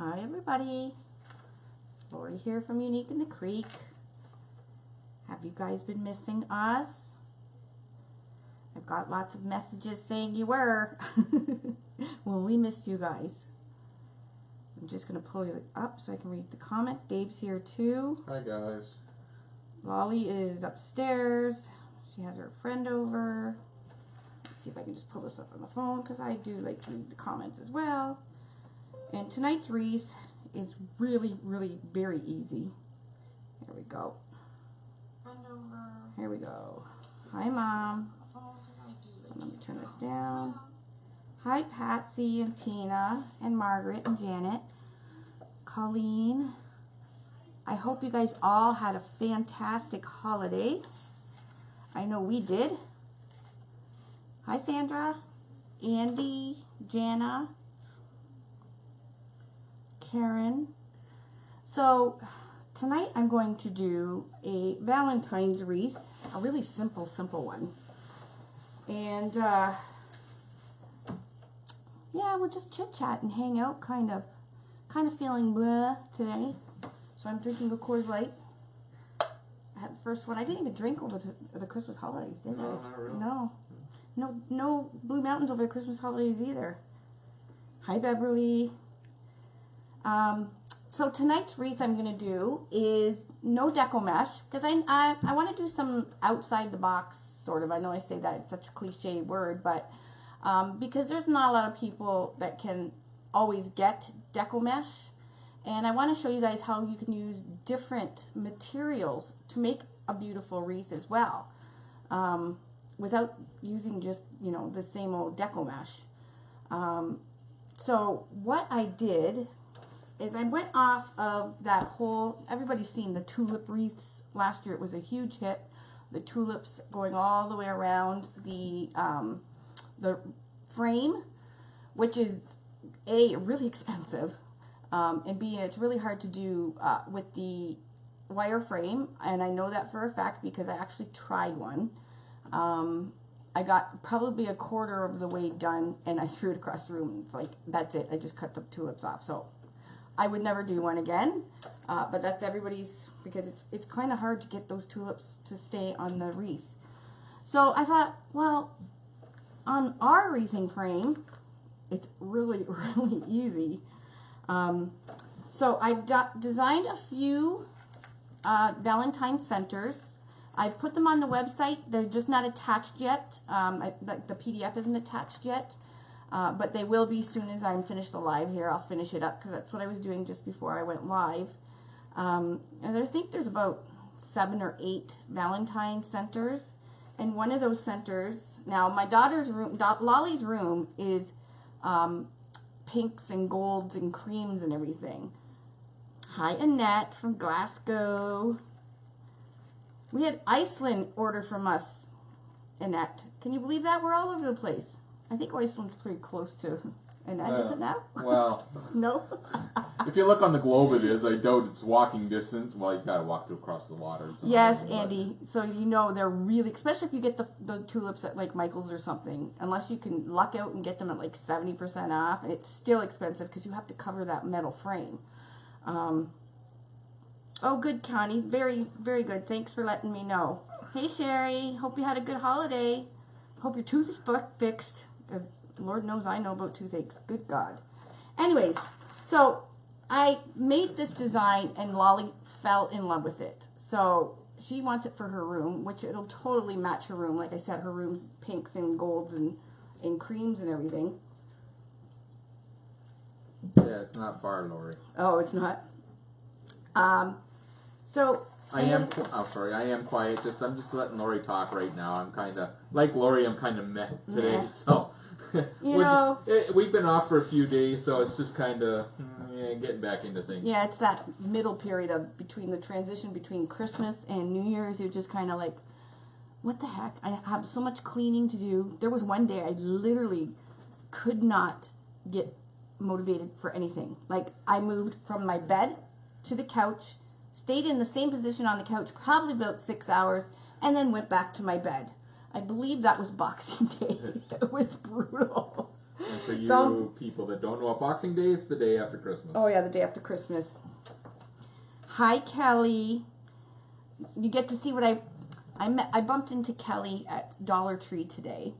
Hi everybody, Lori here from Unique in the Creek. Have you guys been missing us? I've got lots of messages saying you were. Well, we missed you guys. I'm just going to pull you up so I can read the comments. Dave's here too. Hi guys. Lolly is upstairs. She has her friend over. Let's see if I can just pull this up on the phone because I do like to read the comments as well. And tonight's wreath is really, really very easy. Here we go. Here we go. Hi, Mom. Let me turn this down. Hi, Patsy and Tina and Margaret and Janet. Colleen. I hope you guys all had a fantastic holiday. I know we did. Hi, Sandra. Andy. Jana. Karen. So tonight I'm going to do a Valentine's wreath, a really simple one. And yeah, we'll just chit chat and hang out, kind of feeling blah today. So I'm drinking a Coors Light. I had the first one. I didn't even drink over the Christmas holidays, did I? No, not really. No Blue Mountains over the Christmas holidays either. Hi, Beverly. So tonight's wreath I'm going to do is no deco mesh, because I want to do some outside the box, sort of. I know I say that, it's such a cliche word, but because there's not a lot of people that can always get deco mesh, and I want to show you guys how you can use different materials to make a beautiful wreath as well, without using just, you know, the same old deco mesh. So what I did is I went off of that whole, everybody's seen the tulip wreaths. Last year it was a huge hit. The tulips going all the way around the frame, which is A, really expensive, and B, it's really hard to do with the wire frame, and I know that for a fact because I actually tried one. I got probably a quarter of the way done, and I threw it across the room. It's like, that's it, I just cut the tulips off. So I would never do one again, but that's everybody's, because it's kind of hard to get those tulips to stay on the wreath. So I thought, well, on our wreathing frame, it's really, really easy. So I've designed a few Valentine centers. I've put them on the website. They're just not attached yet. The PDF isn't attached yet. But they will be soon as I'm finished the live here. I'll finish it up because that's what I was doing just before I went live. And I think there's about 7 or 8 Valentine centers. And one of those centers, now my daughter's room, Lolly's room is pinks and golds and creams and everything. Hi, Annette from Glasgow. We had Iceland order from us, Annette. Can you believe that? We're all over the place. I think Iceland's pretty close to Annette, is it now? Well, no. If you look on the globe, it is. I doubt it's walking distance. Well, you gotta walk across the water. Yes, Andy. So you know they're really, especially if you get the tulips at like Michael's or something. Unless you can luck out and get them at like 70% off, and it's still expensive because you have to cover that metal frame. Oh, good, Connie. Very, very good. Thanks for letting me know. Hey, Sherry. Hope you had a good holiday. Hope your tooth is fixed. Because Lord knows I know about toothaches. Good God. Anyways, so I made this design and Lolly fell in love with it. So she wants it for her room, which it'll totally match her room. Like I said, her room's pinks and golds and creams and everything. Yeah, it's not far, Lori. Oh, it's not? So I am quiet. I'm just letting Lori talk right now. I'm kind of like Lori. I'm kind of meh today, yeah. So we've been off for a few days, so it's just kind of getting back into things. Yeah, it's that middle period of between the transition between Christmas and New Year's. You're just kind of like, what the heck? I have so much cleaning to do. There was one day I literally could not get motivated for anything. Like I moved from my bed to the couch. Stayed in the same position on the couch probably about 6 hours, and then went back to my bed. I believe that was Boxing Day. It was brutal. And for you people that don't know what Boxing Day, it's the day after Christmas. Oh yeah, the day after Christmas. Hi, Kelly. You get to see what I bumped into Kelly at Dollar Tree today.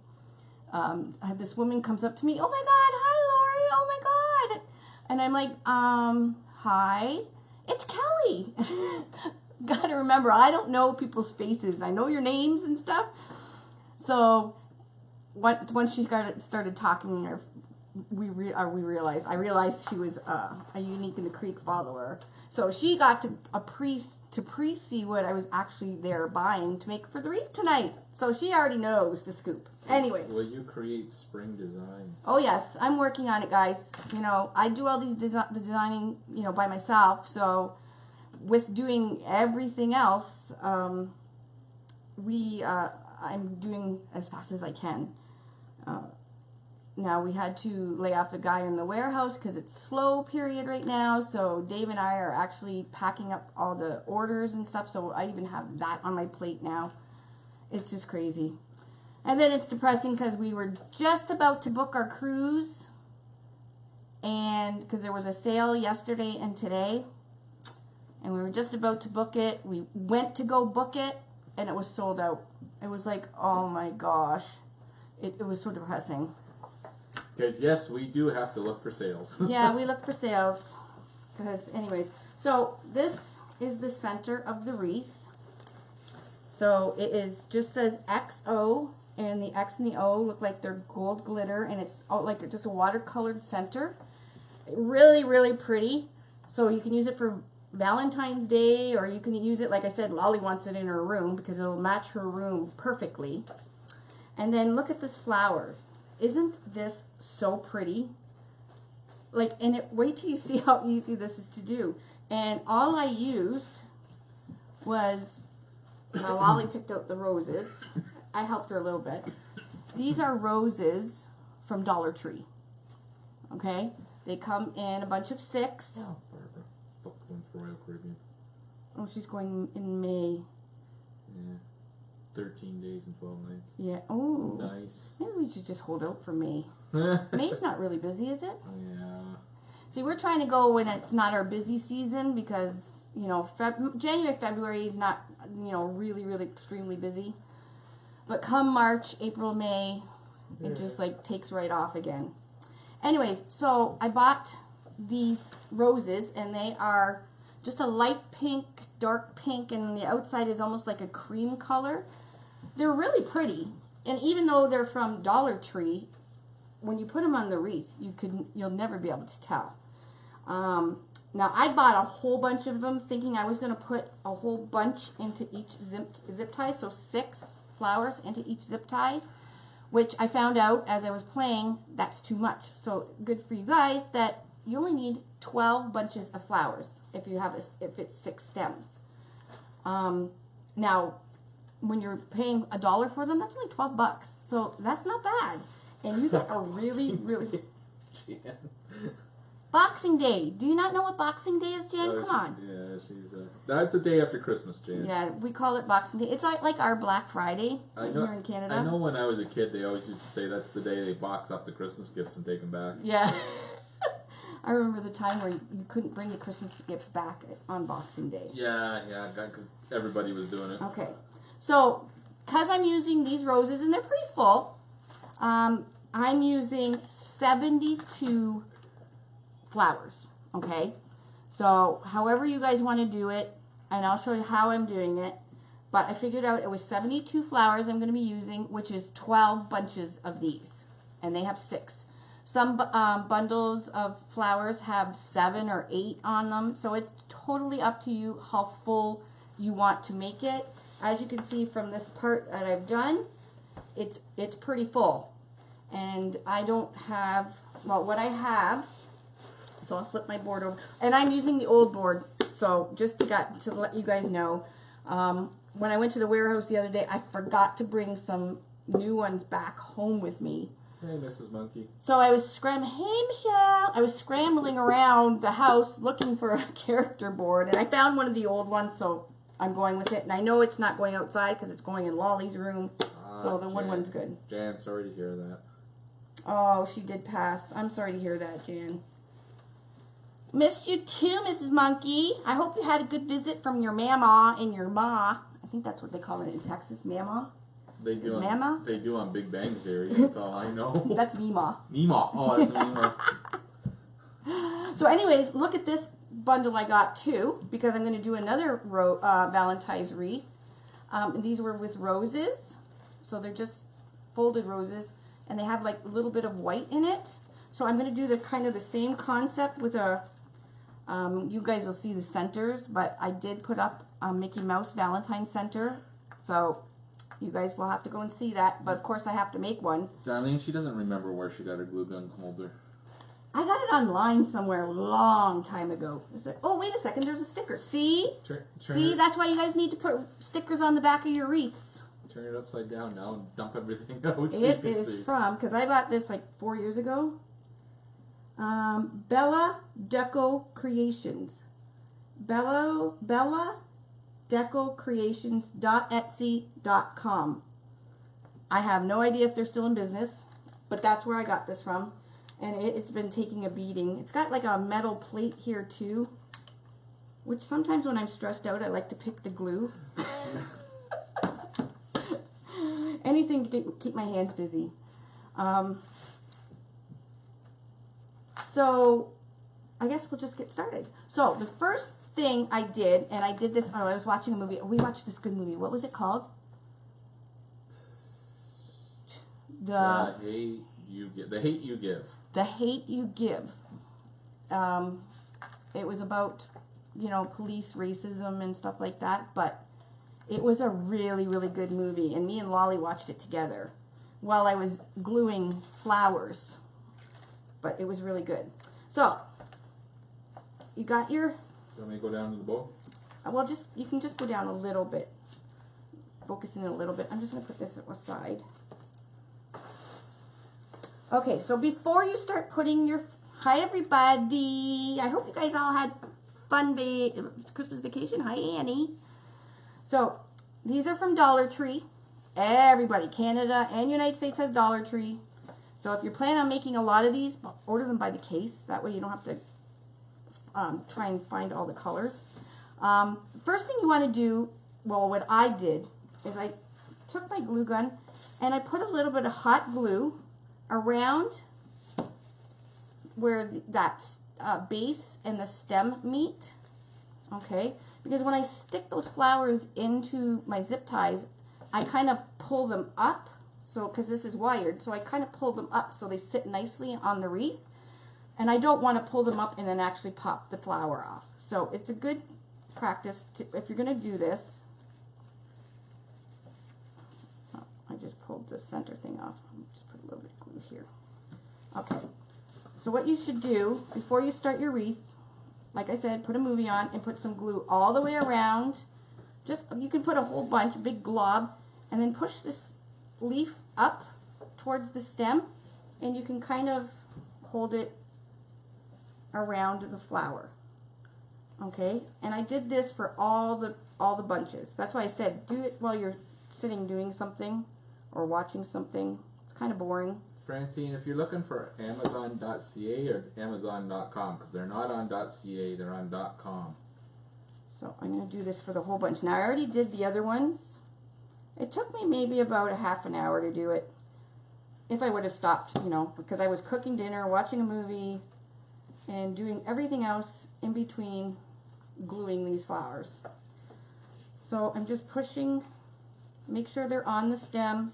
This woman comes up to me. Oh my God, hi Lori. Oh my God. And I'm like, hi, it's Kelly. Gotta remember, I don't know people's faces. I know your names and stuff. So once she started talking, I realized she was a Unique in the Creek follower. So she got to pre-see what I was actually there buying to make for the wreath tonight. So she already knows the scoop. Anyways. Will you create spring designs? Oh yes, I'm working on it, guys. You know, I do all these designing, you know, by myself. So with doing everything else, I'm doing as fast as I can. Now we had to lay off the guy in the warehouse because it's slow period right now. So Dave and I are actually packing up all the orders and stuff. So I even have that on my plate now. It's just crazy. And then it's depressing because we were just about to book our cruise. And because there was a sale yesterday and today. And we were just about to book it. We went to go book it and it was sold out. It was like, oh my gosh. It was so depressing. Because yes, we do have to look for sales. Yeah, we look for sales. Because anyways, so this is the center of the wreath. So it just says XO, and the X and the O look like they're gold glitter, and it's like just a watercolored center. Really, really pretty. So you can use it for Valentine's Day, or you can use it, like I said, Lolly wants it in her room because it'll match her room perfectly. And then look at this flower. Isn't this so pretty? Like, and wait till you see how easy this is to do. And all I used was, now Lolly picked out the roses. I helped her a little bit. These are roses from Dollar Tree. Okay? They come in a bunch of 6. Oh, Barbara. Booked one for Royal Caribbean. Oh, she's going in May. Yeah. 13 days and 12 nights. Yeah. Oh. Nice. Maybe we should just hold out for May. May's not really busy, is it? Yeah. See, we're trying to go when it's not our busy season because, you know, January, February is not, you know, really, really extremely busy. But come March, April, May, it just like takes right off again. Anyways, so I bought these roses and they are just a light pink, dark pink, and the outside is almost like a cream color. They're really pretty. And even though they're from Dollar Tree, when you put them on the wreath, you'll never be able to tell. Now I bought a whole bunch of them thinking I was going to put a whole bunch into each zip tie, so 6 flowers into each zip tie, which I found out as I was playing that's too much. So good for you guys that you only need 12 bunches of flowers if it's 6 stems. Now when you're paying $1 for them, that's only $12, so that's not bad, and you get a really Boxing Day. Do you not know what Boxing Day is, Jan? Come on. Yeah, that's the day after Christmas, Jan. Yeah, we call it Boxing Day. It's like our Black Friday here in Canada. I know when I was a kid, they always used to say that's the day they box up the Christmas gifts and take them back. Yeah. I remember the time where you couldn't bring the Christmas gifts back on Boxing Day. Yeah, because everybody was doing it. Okay. So, because I'm using these roses, and they're pretty full, I'm using 72 flowers, okay? So, however you guys want to do it, and I'll show you how I'm doing it, but I figured out it was 72 flowers I'm going to be using, which is 12 bunches of these, and they have 6. Some bundles of flowers have 7 or 8 on them, so it's totally up to you how full you want to make it. As you can see from this part that I've done, it's pretty full. And I don't have, well, what I have, so I'll flip my board over. And I'm using the old board, so just to let you guys know, when I went to the warehouse the other day, I forgot to bring some new ones back home with me. Hey, Mrs. Monkey. So I was scrambling, hey Michelle, I was scrambling around the house looking for a character board, and I found one of the old ones, so I'm going with it. And I know it's not going outside because it's going in Lolly's room, so the wood one's good. Jan, sorry to hear that. Oh, she did pass. I'm sorry to hear that, Jan. Missed you too, Mrs. Monkey. I hope you had a good visit from your mama and your ma. I think that's what they call it in Texas, mama. They do on, Mama? They do on Big Bang Theory. That's all I know. That's Mima. Mima. Oh, that's Mima. So anyways, look at this bundle I got too, because I'm going to do another Valentine's wreath. And these were with roses. So they're just folded roses. And they have like a little bit of white in it. So I'm going to do the kind of the same concept with a, you guys will see the centers, but I did put up a Mickey Mouse Valentine center. So you guys will have to go and see that. But of course I have to make one. Darlene, she doesn't remember where she got her glue gun holder. I got it online somewhere a long time ago. Oh, wait a second. There's a sticker. See? See, that's why you guys need to put stickers on the back of your wreaths. Turn it upside down now and dump everything out. So It is from, because I bought this like 4 years ago. Bella Deco Creations. Bella Deco Creations.etsy.com. I have no idea if they're still in business, but that's where I got this from. And it's been taking a beating. It's got like a metal plate here too, which sometimes when I'm stressed out, I like to pick the glue. Anything to keep my hands busy. So I guess we'll just get started. So the first thing I did, and I did this, I was watching a movie. We watched this good movie. What was it called? The Hate You Give. The Hate You Give. The Hate You Give. It was about, you know, police racism and stuff like that, but it was a really, really good movie, and me and Lolly watched it together while I was gluing flowers, but it was really good. So, you got your... You want me to go down to the bowl? Well, you can just go down a little bit. Focus in a little bit. I'm just going to put this aside. Okay, so before you start putting your... Hi, everybody. I hope you guys all had fun Christmas vacation. Hi, Annie. So, these are from Dollar Tree. Everybody, Canada and United States has Dollar Tree. So, if you're planning on making a lot of these, order them by the case. That way you don't have to try and find all the colors. First thing you want to do, well, what I did is I took my glue gun and I put a little bit of hot glue around where that base and the stem meet. Okay, because when I stick those flowers into my zip ties, I kind of pull them up. So, because this is wired, so I kind of pull them up so they sit nicely on the wreath. And I don't want to pull them up and then actually pop the flower off. So, it's a good practice to, if you're going to do this. Oh, I just pulled the center thing off. Just put a little bit of glue here. Okay. So, what you should do before you start your wreath, like I said, put a movie on and put some glue all the way around. Just, you can put a whole bunch, a big glob, and then push this leaf up towards the stem, and you can kind of hold it around the flower. Okay, and I did this for all the bunches. That's why I said do it while you're sitting doing something or watching something. It's kind of boring. Francine, if you're looking for Amazon.ca or Amazon.com, because they're not on .ca, they're on .com. So I'm going to do this for the whole bunch. Now I already did the other ones. It took me maybe about a half an hour to do it. If I would have stopped, you know, because I was cooking dinner, watching a movie, and doing everything else in between gluing these flowers. So I'm just pushing, make sure they're on the stem.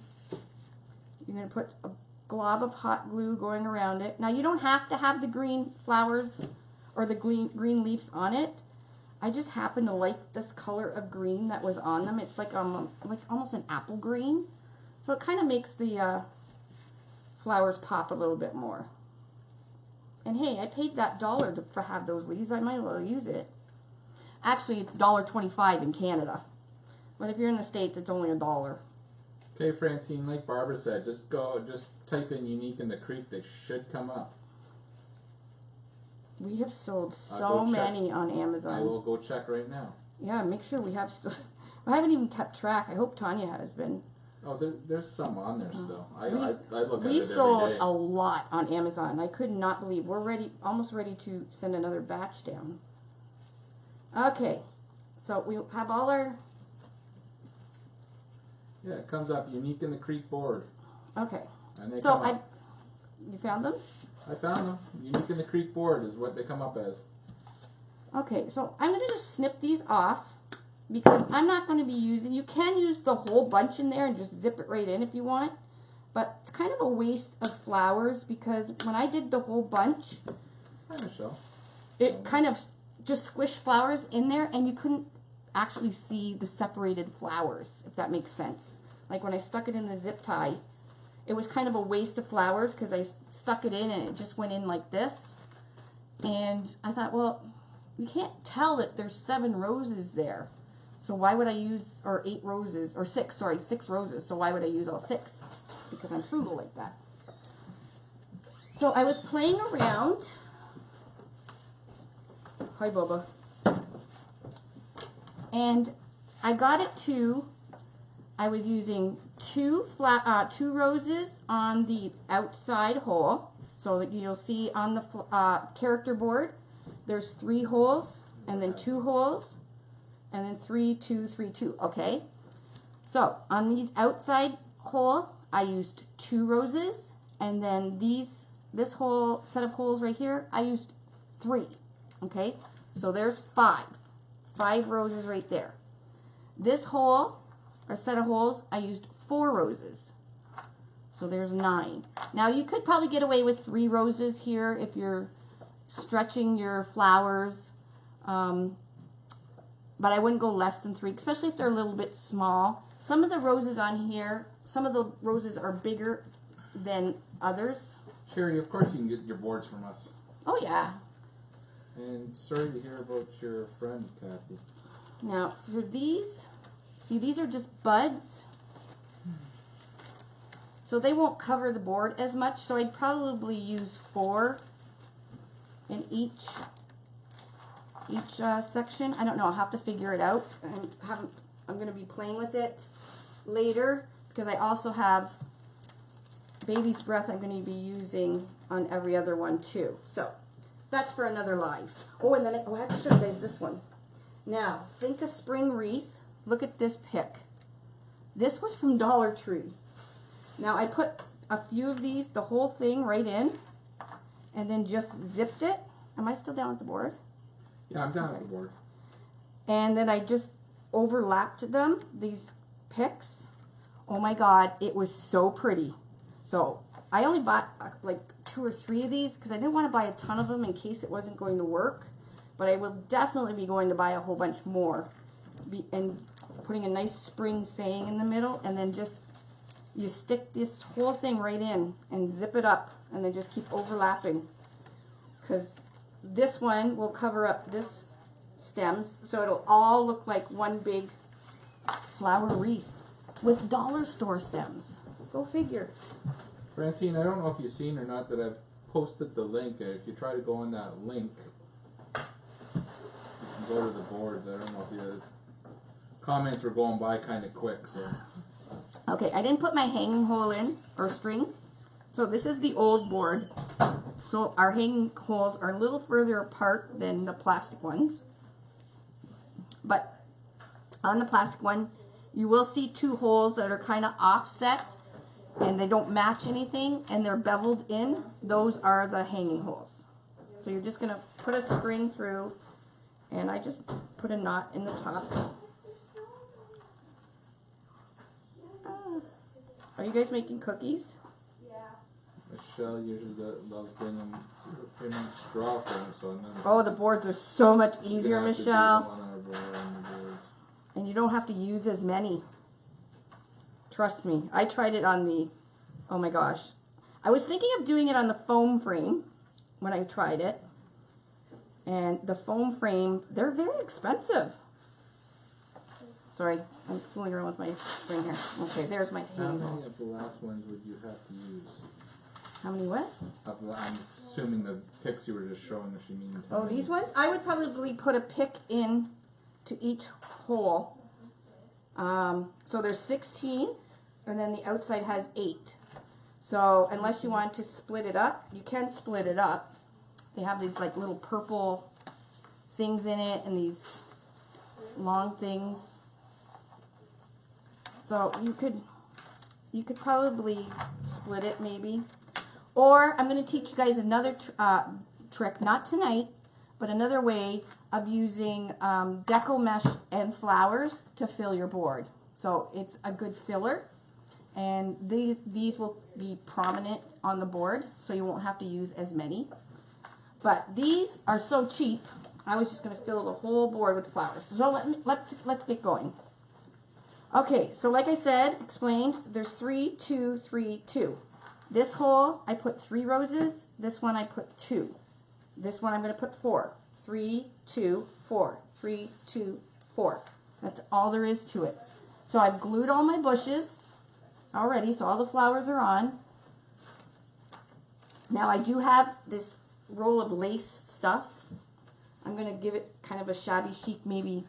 You're going to put a glob of hot glue going around it. Now you don't have to have the green flowers or the green leaves on it. I just happen to like this color of green that was on them. It's like almost an apple green. So it kind of makes the flowers pop a little bit more. And hey, I paid that $1 to have those leaves. I might as well use it. Actually, it's $1.25 in Canada. But if you're in the States, it's only $1. Okay, Francine, like Barbara said, just type in Unique in the Creek. They should come up. We have sold so many on Amazon. I will go check right now. Yeah, make sure we have still. I haven't even kept track. I hope Tanya has been. Oh, there's some on there still. I look at it every We day. sold a lot on Amazon. I could not believe we're almost ready to send another batch down. Okay, so we have all our. Yeah, it comes up unique in the Creek board. Okay, And they so come up. you found them? I found them. Unique in the Creek board is what they come up as. Okay, so I'm gonna just snip these off because I'm not going to be using. You can use the whole bunch in there and just zip it right in if you want, but it's kind of a waste of flowers because when I did the whole bunch, it kind of just squished flowers in there and you couldn't actually see the separated flowers, if that makes sense. Like when I stuck it in the zip tie, it was kind of a waste of flowers because I stuck it in and it just went in like this. And I thought, well, you can't tell that there's 7 roses there. So why would I use, or 8 roses, or 6 roses. So why would I use all 6? Because I'm frugal like that. So I was playing around. Hi, Bubba. And I got it to, I was using 2 roses on the outside hole. So that you'll see on the character board, there's 3 holes, and then 2 holes, and then 3, 2, 3, 2, okay? So, on these outside hole, I used 2 roses, and then this whole set of holes right here, I used 3, okay? So there's 5 roses right there. This hole, or set of holes, I used 4 roses. So there's 9. Now you could probably get away with 3 roses here if you're stretching your flowers, but I wouldn't go less than 3, especially if they're a little bit small. Some of the roses on here, some of the roses are bigger than others. Sherry, of course you can get your boards from us. Oh yeah. And sorry to hear about your friend, Kathy. Now for these, see these are just buds. So they won't cover the board as much, so I'd probably use 4 in each section. I don't know, I'll have to figure it out. I'm going to be playing with it later because I also have baby's breath I'm going to be using on every other one too. So that's for another live. Oh, and then I have to show you guys this one. Now, think a spring wreath. Look at this pick. This was from Dollar Tree. Now I put a few of these, the whole thing right in, and then just zipped it. Am I still down with the board? Yeah, I'm down with the board. And then I just overlapped them, these picks. Oh my God, it was so pretty. So I only bought like 2 or 3 of these because I didn't want to buy a ton of them in case it wasn't going to work. But I will definitely be going to buy a whole bunch more. And putting a nice spring saying in the middle, and then just you stick this whole thing right in and zip it up and then just keep overlapping, because this one will cover up this stems so it'll all look like one big flower wreath with dollar store stems. Go figure. Francine, I don't know if you've seen or not that I've posted the link. If you try to go on that link, you can go to the boards. I don't know if you comments were going by kind of quick, so. Okay, I didn't put my hanging hole in, or string. So this is the old board. So our hanging holes are a little further apart than the plastic ones. But on the plastic one, you will see 2 holes that are kind of offset and they don't match anything and they're beveled in. Those are the hanging holes. So you're just going to put a string through, and I just put a knot in the top. Are you guys making cookies? Yeah. Michelle usually loves doing them in straw form, so oh, the boards are so much easier, Michelle. And you don't have to use as many. Trust me. I tried it on the, oh my gosh. I was thinking of doing it on the foam frame when I tried it. And the foam frame, they're very expensive. Sorry, I'm fooling around with my string here. Okay, there's my hanging hole. How many of the last ones would you have to use? How many what? I'm assuming the picks you were just showing us, you mean. Oh, these ones? I would probably put a pick in to each hole. So there's 16. and then the outside has 8. So unless you want to split it up, you can split it up. They have these like little purple things in it and these long things. So you could probably split it maybe. Or I'm going to teach you guys another trick, not tonight, but another way of using deco mesh and flowers to fill your board. So it's a good filler, and these will be prominent on the board, so you won't have to use as many. But these are so cheap, I was just going to fill the whole board with flowers. So let's get going. Okay, so like I said, explained, there's 3, 2, 3, 2. This hole, I put 3 roses. This one, I put 2. This one, I'm going to put 4. 3, 2, 4. 3, 2, 4. That's all there is to it. So I've glued all my bushes already, so all the flowers are on. Now I do have this roll of lace stuff. I'm going to give it kind of a shabby chic, maybe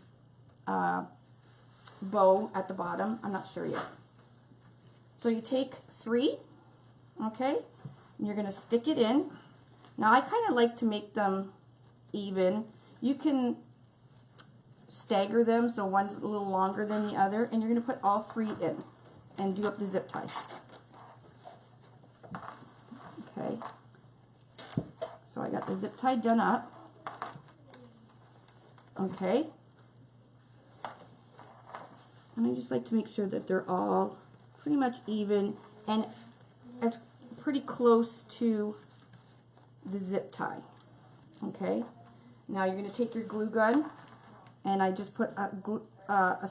bow at the bottom. I'm not sure yet. So you take 3. Okay, and you're going to stick it in. Now I kind of like to make them even. You can stagger them so one's a little longer than the other, and you're going to put all 3 in and do up the zip ties. Okay, so I got the zip tie done up. Okay, and I just like to make sure that they're all pretty much even and as pretty close to the zip tie. Okay, now you're going to take your glue gun, and I just put a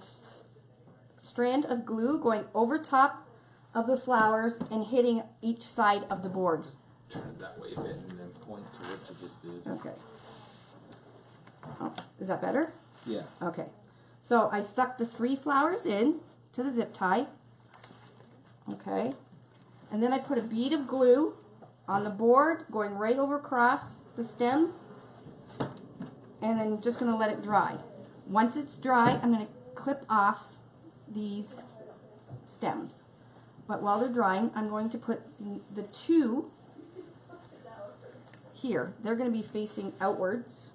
strand of glue going over top of the flowers and hitting each side of the board. Turn it that way a bit and then point to what you just did. Okay. Oh, is that better? Yeah. Okay. So I stuck the 3 flowers in to the zip tie. Okay. And then I put a bead of glue on the board going right over across the stems, and then just going to let it dry. Once it's dry, I'm going to clip off these stems. But while they're drying, I'm going to put the 2 here. They're going to be facing outwards.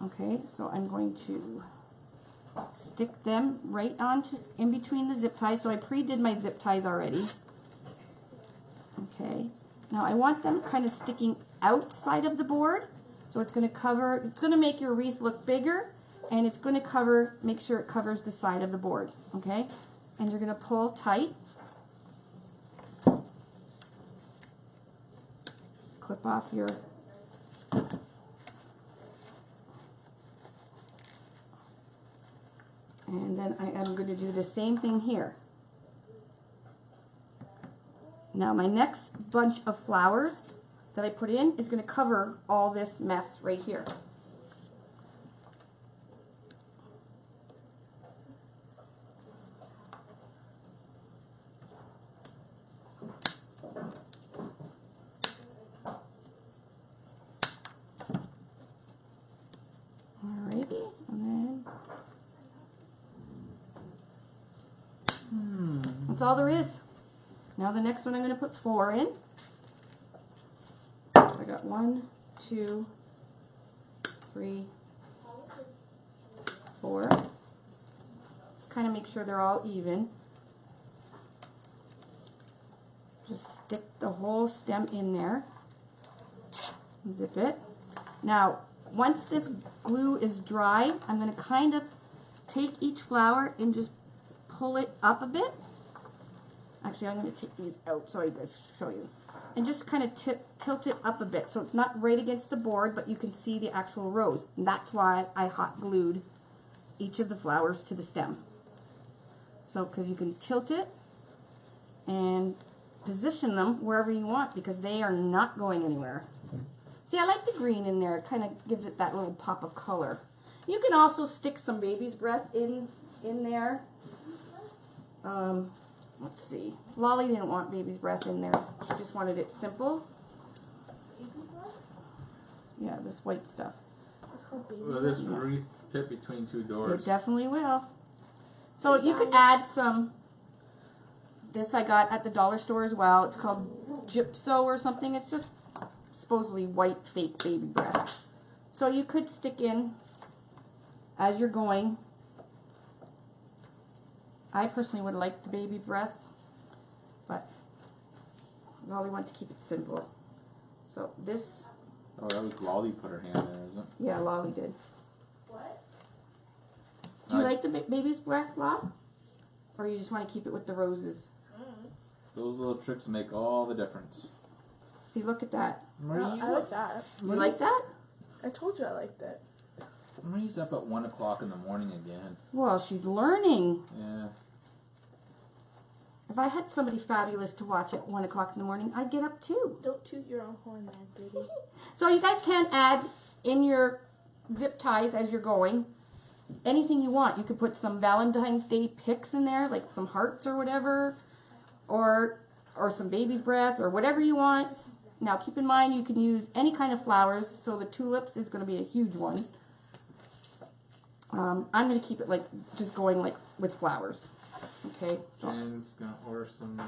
Okay, so I'm going to stick them right onto in between the zip ties. So I pre-did my zip ties already. Okay, now I want them kind of sticking outside of the board, so it's going to cover, it's going to make your wreath look bigger, and it's going to cover, make sure it covers the side of the board. Okay, and you're going to pull tight, clip off your and then I am going to do the same thing here. Now my next bunch of flowers that I put in is going to cover all this mess right here. Alrighty, and then that's all there is. Now the next one I'm going to put 4 in. I got 1, 2, 3, 4. Just kind of make sure they're all even. Just stick the whole stem in there. Zip it. Now, once this glue is dry, I'm going to kind of take each flower and just pull it up a bit. Actually, I'm going to take these out so I can show you. And just kind of tilt it up a bit so it's not right against the board, but you can see the actual rows. And that's why I hot glued each of the flowers to the stem. So, because you can tilt it and position them wherever you want, because they are not going anywhere. See, I like the green in there. It kind of gives it that little pop of color. You can also stick some baby's breath in there. Let's see. Lolly didn't want baby's breath in there. She just wanted it simple. Yeah, this white stuff. Will this wreath fit between 2 doors? It definitely will. So you could add some, this I got at the dollar store as well. It's called Gypso or something. It's just supposedly white fake baby breath. So you could stick in as you're going. I personally would like the baby breath, but Lolly wants to keep it simple. So this. Oh, that was Lolly put her hand there, isn't it? Yeah, Lolly did. What? Do you like the baby's breath, Lolly? Or you just want to keep it with the roses? Those little tricks make all the difference. See, look at that. I like that. You like that? I told you I liked it. Marie's up at 1 o'clock in the morning again. Well, she's learning. Yeah. If I had somebody fabulous to watch at 1 o'clock in the morning, I'd get up too. Don't toot your own horn, man, baby. So you guys can add in your zip ties as you're going anything you want. You could put some Valentine's Day pics in there, like some hearts or whatever, or some baby's breath or whatever you want. Now keep in mind you can use any kind of flowers, so the tulips is going to be a huge one. I'm going to keep it like just going like with flowers. Okay. So. Jen's gonna order some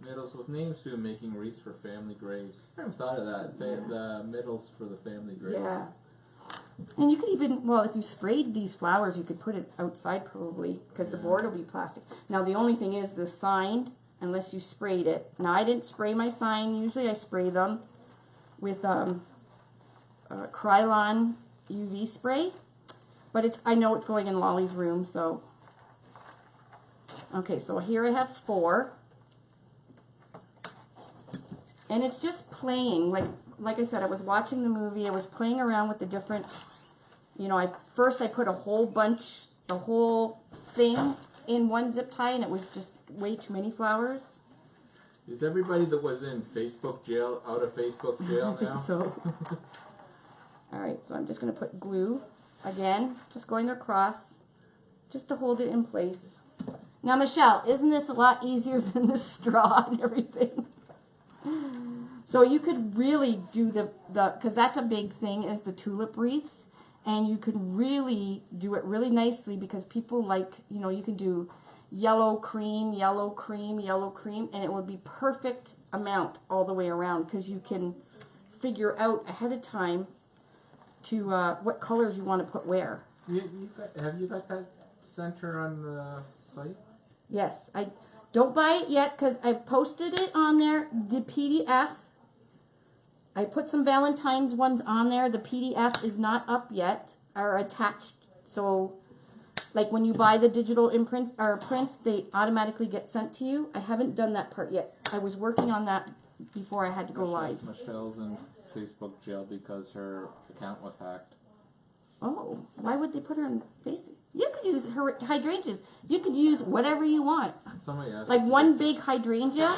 medals with names too, making wreaths for family graves. I never thought of that. The medals for the family graves. Yeah. And you could even, well, if you sprayed these flowers, you could put it outside probably, because the board will be plastic. Now the only thing is the sign, unless you sprayed it. Now I didn't spray my sign. Usually I spray them with Krylon UV spray. But I know it's going in Lolly's room, so. Okay, so here I have 4. And it's just playing. Like I said, I was watching the movie. I was playing around with the different, you know, first I put a whole thing in one zip tie, and it was just way too many flowers. Is everybody that was in Facebook jail out of Facebook jail now? So. Alright, so I'm just going to put glue. Again, just going across, just to hold it in place. Now, Michelle, isn't this a lot easier than the straw and everything? So you could really do because that's a big thing, is the tulip wreaths. And you could really do it really nicely, because people like, you know, you can do yellow cream, yellow cream, yellow cream, and it would be perfect amount all the way around, because you can figure out ahead of time to what colors you want to put where. Have you got that center on the site? Yes, I don't buy it yet because I posted it on there, the PDF. I put some Valentine's ones on there. The PDF is not up yet, or attached. So, like when you buy the digital imprints or prints, they automatically get sent to you. I haven't done that part yet. I was working on that before I had to go live. Michelle's in Facebook jail because her account was hacked. Oh, why would they put her in Facebook? You could use her hydrangeas. You could use whatever you want. Somebody asked. Like one big hydrangea,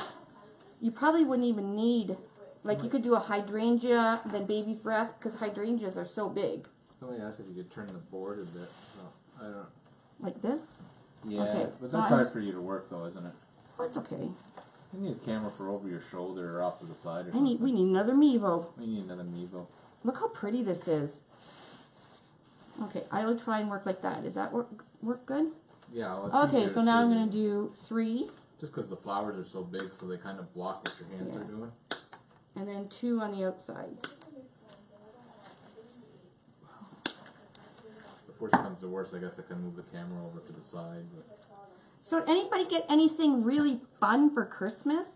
you probably wouldn't even need. Like you could do a hydrangea, then baby's breath, because hydrangeas are so big. Somebody asked if you could turn the board a bit. So I don't. Like this? Yeah, okay, but so that's hard for you to work though, isn't it? Oh, it's okay. You need a camera for over your shoulder or off to the side or something. We need another Mevo. We need another Mevo. Look how pretty this is. Okay, I will try and work like that. Does that work good? Yeah. Okay, so now I'm going to do 3. Just because the flowers are so big, so they kind of block what your hands are doing. And then 2 on the outside. If worst comes to worst, I guess I can move the camera over to the side. But. So did anybody get anything really fun for Christmas?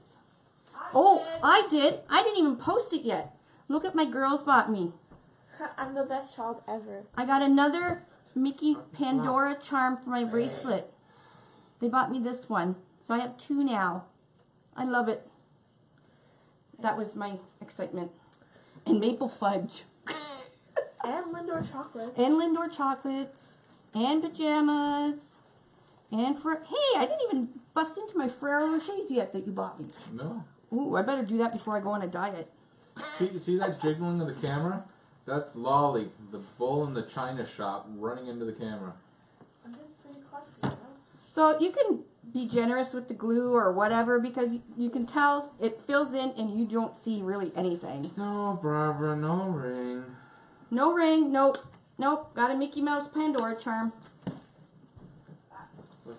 Oh, I did. I didn't even post it yet. Look what my girls bought me. I'm the best child ever. I got another Mickey Pandora charm for my bracelet. They bought me this one. So I have 2 now. I love it. That was my excitement. And maple fudge. And Lindor chocolates. And Lindor chocolates. And pajamas. And hey, I didn't even bust into my Ferrero Rochers yet that you bought me. No. Ooh, I better do that before I go on a diet. See that jiggling of the camera? That's Lolly, the bull in the china shop, running into the camera. I'm just pretty klutzy, you know? So you can be generous with the glue or whatever, because you can tell it fills in and you don't see really anything. No, Barbara, no ring. No ring, nope. Nope, got a Mickey Mouse Pandora charm.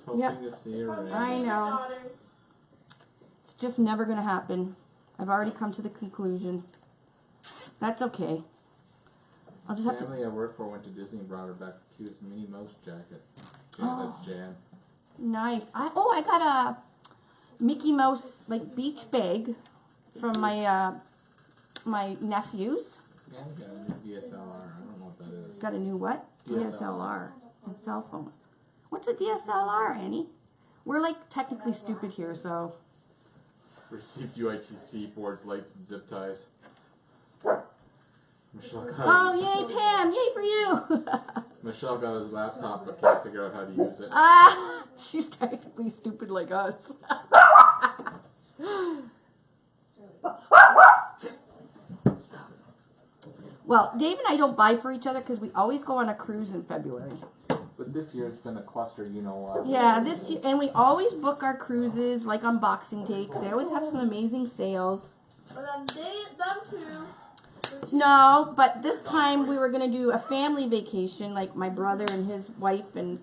hoping to see her ring. I know. Daughters. It's just never going to happen. I've already come to the conclusion. That's okay. I'll just have to... Family I work for went to Disney and brought her back a cute Minnie Mouse jacket. Yeah, Oh. that's Jan. Nice. I got a Mickey Mouse like beach bag from my my nephews. Yeah, I got a new DSLR. I don't know what that is. Got a new what? DSLR. DSLR. And cell phone. What's a DSLR, Annie? We're like technically stupid here, so. Received UITC boards, lights, and zip ties. Michelle got Oh, yay, Pam! Yay for you! Michelle got his laptop but can't figure out how to use it. Ah, she's technically stupid like us. Well, Dave and I don't buy for each other because we always go on a cruise in February. But this year it's been a cluster, you know what? Yeah, this year, and we always book our cruises like on Boxing Day because they always have some amazing sales. But then them two. No, but this time we were gonna do a family vacation, like my brother and his wife and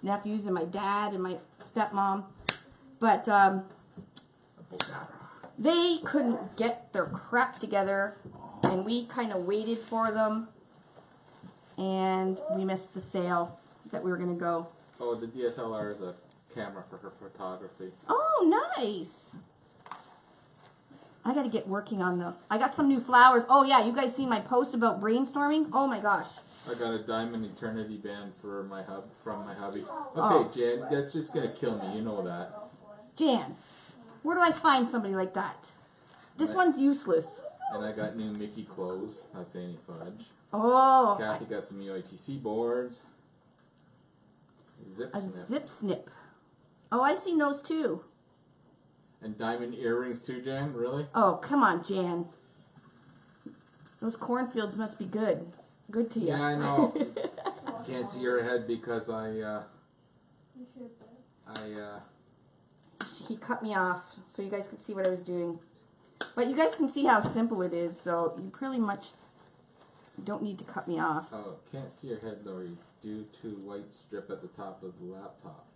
nephews and my dad and my stepmom. But they couldn't get their crap together, and we kind of waited for them, and we missed the sale that we were gonna go. Oh, the DSLR is a camera for her photography. Oh, nice. I gotta get working on the... I got some new flowers. Oh, yeah, you guys seen my post about brainstorming? Oh, my gosh. I got a Diamond Eternity band for my from my hubby. Okay, Oh. Jan, that's just gonna kill me. You know that. Jan, where do I find somebody like that? This one's useless. And I got new Mickey clothes. That's Annie Fudge. Oh, Kathy got some UITC boards. Zip a snip. zip snip. Oh, I seen those too. And diamond earrings too, Jan. Really? Oh, come on, Jan. Those cornfields must be good. Good to you. Yeah, I know. Can't see her head because He cut me off so you guys could see what I was doing. But you guys can see how simple it is, so you pretty much don't need to cut me off. Oh, can't see your head, Lori, due to white strip at the top of the laptop.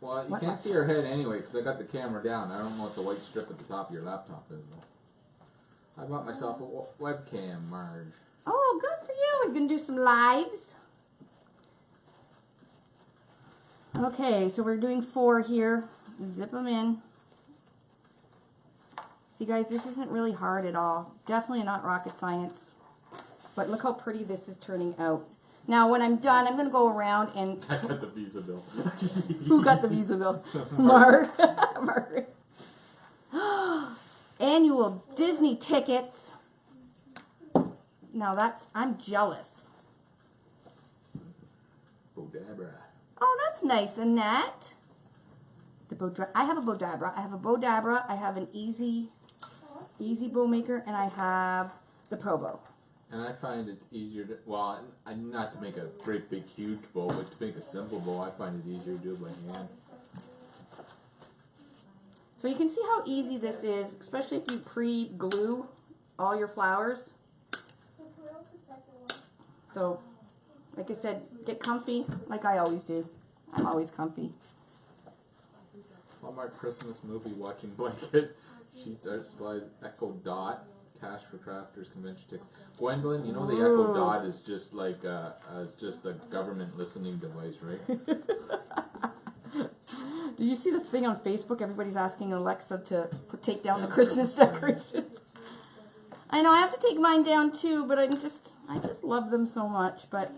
Well, you What can't see her head anyway because I got the camera down. I don't know what the white strip at the top of your laptop is, though. I bought myself a webcam, Marge. Oh, good for you. We're going to do some lives. Okay, so we're doing 4 here. Zip them in. See, guys, this isn't really hard at all. Definitely not rocket science. But look how pretty this is turning out. Now, when I'm done, I'm going to go around and... I got the Visa bill. Who got the Visa bill? Mark. Mark. Annual Disney tickets. Now that's... I'm jealous. Bodabra. Oh, that's nice, Annette. I have a Bodabra. I have a Bodabra. I have an Easy Bow Maker, and I have the Pro Bow. And I find it's easier to, well, not to make a great big huge bow, but to make a simple bow, I find it easier to do it by hand. So you can see how easy this is, especially if you pre-glue all your flowers. So, like I said, get comfy, like I always do. I'm always comfy. Hallmark Christmas movie watching blanket. Sheets, art supplies, Echo Dot, cash for crafters, convention tickets. Gwendolyn, you know the Echo Dot is just like just a government listening device, right? Did you see the thing on Facebook? Everybody's asking Alexa to take down the Christmas decorations. I know I have to take mine down too, but I just love them so much. But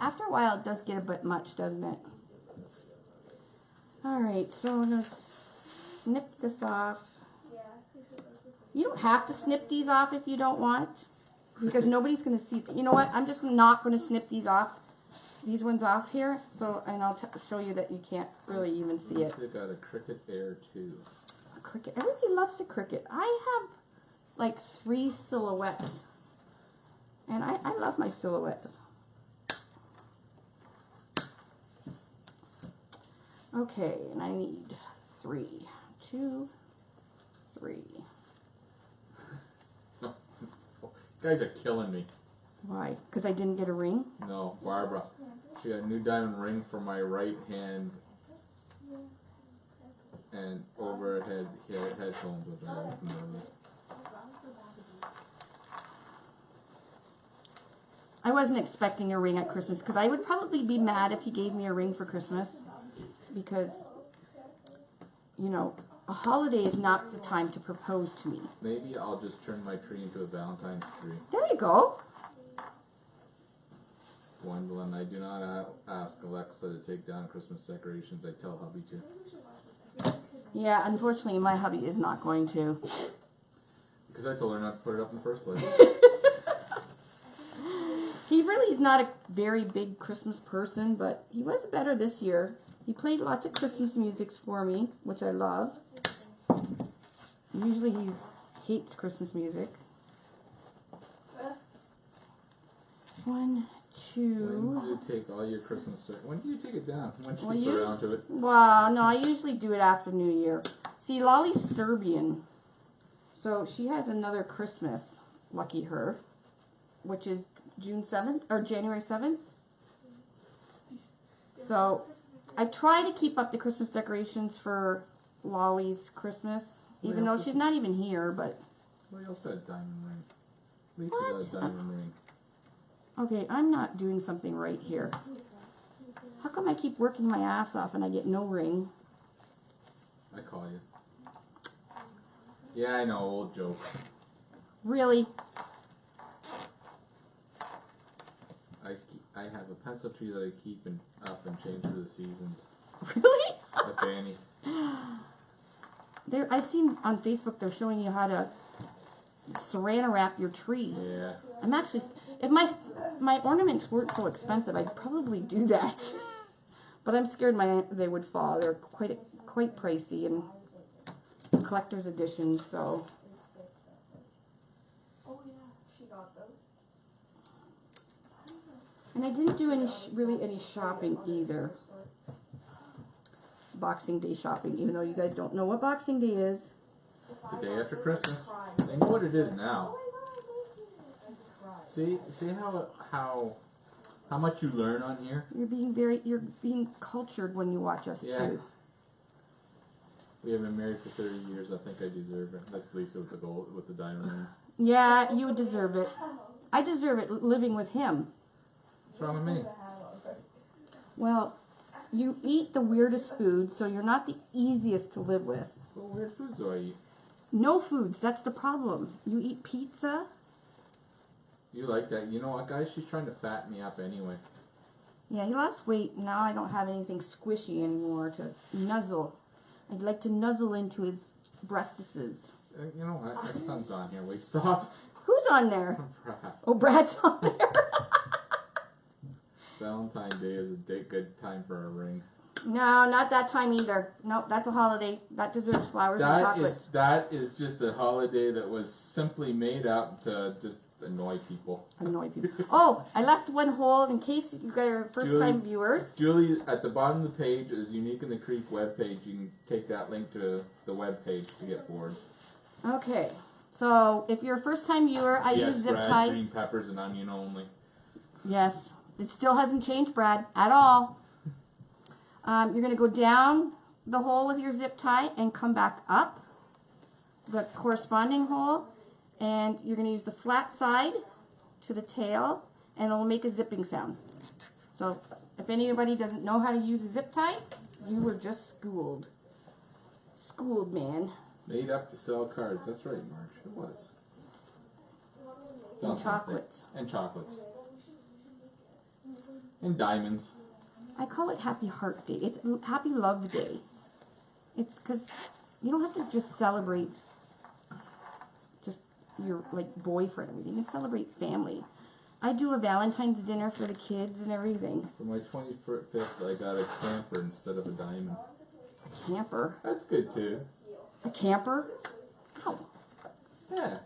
after a while, it does get a bit much, doesn't it? All right, so I'm gonna snip this off. You don't have to snip these off if you don't want, because nobody's gonna see. You know what? I'm just not gonna snip these off. These ones off here, so and I'll show you that you can't really even see it. They got a Cricut Air too. A Cricut. Everybody loves a Cricut. I have like 3 silhouettes, and I love my silhouettes. Okay, and I need 3, 2, 3. You guys are killing me. Why? Because I didn't get a ring? No, Barbara. She got a new diamond ring for my right hand and overhead headphones with that. I wasn't expecting a ring at Christmas because I would probably be mad if he gave me a ring for Christmas because, you know, a holiday is not the time to propose to me. Maybe I'll just turn my tree into a Valentine's tree. There you go. Gwendolyn, I do not ask Alexa to take down Christmas decorations. I tell hubby to. Yeah, unfortunately, my hubby is not going to. Because I told her not to put it up in the first place. He really is not a very big Christmas person, but he was better this year. He played lots of Christmas music for me, which I love. Usually he hates Christmas music. 1, 2. When do you take all your Christmas stuff? When do you take it down? When she gets around to it? Well, no, I usually do it after New Year. See, Lolly's Serbian, so she has another Christmas, lucky her, which is June 7th, or January 7th. So, I try to keep up the Christmas decorations for Lolly's Christmas, even though she's not even here, but... Somebody else got a diamond ring. Lisa got a diamond ring. Okay, I'm not doing something right here. How come I keep working my ass off and I get no ring? I call you. Yeah, I know, old joke. Really? I have a pencil tree that I keep up and change for the seasons. Really? A fanny. I've seen on Facebook they're showing you how to saran wrap your tree. Yeah. I'm actually, if my ornaments weren't so expensive, I'd probably do that. But I'm scared they would fall. They're quite pricey and collector's editions, so. Oh yeah, she got those. And I didn't do really any shopping either. Boxing Day shopping, even though you guys don't know what Boxing Day is. It's the day after Christmas. They know what it is now. See how much you learn on here? You're being cultured when you watch us too. We have been married for 30 years. I think I deserve it. That's Lisa with the diamond ring. Yeah, you deserve it. I deserve it living with him. What's wrong with me? Well, you eat the weirdest food, so you're not the easiest to live with. What weird foods do I eat? No foods, that's the problem. You eat pizza. You like that. You know what, guys? She's trying to fatten me up anyway. Yeah, he lost weight. Now I don't have anything squishy anymore to nuzzle. I'd like to nuzzle into his breastises. You know what? My son's on here. Wait, stop. Who's on there? Brad. Oh, Brad's on there. Valentine's Day is a good time for a ring. No, not that time either. Nope, that's a holiday. That deserves flowers and chocolates. That is just a holiday that was simply made up to just annoy people. Annoy people. Oh, I left one hole in case you guys are first-time viewers. Julie, at the bottom of the page is Unique in the Creek webpage. You can take that link to the webpage to get boards. Okay, so if you're a first-time viewer, I use zip Brad, ties. green peppers and onion only. Yes, it still hasn't changed, Brad, at all. You're going to go down the hole with your zip tie and come back up the corresponding hole, and you're going to use the flat side to the tail, and it'll make a zipping sound. So if anybody doesn't know how to use a zip tie, you were just schooled. Schooled, man. Made up to sell cards. That's right, Marge. It was. And chocolates. And chocolates. And diamonds. I call it Happy Heart Day. It's Happy Love Day. It's because you don't have to just celebrate just your boyfriend. You can celebrate family. I do a Valentine's dinner for the kids and everything. For my 25th, I got a camper instead of a diamond. A camper? That's good too. A camper? Ow. Yeah.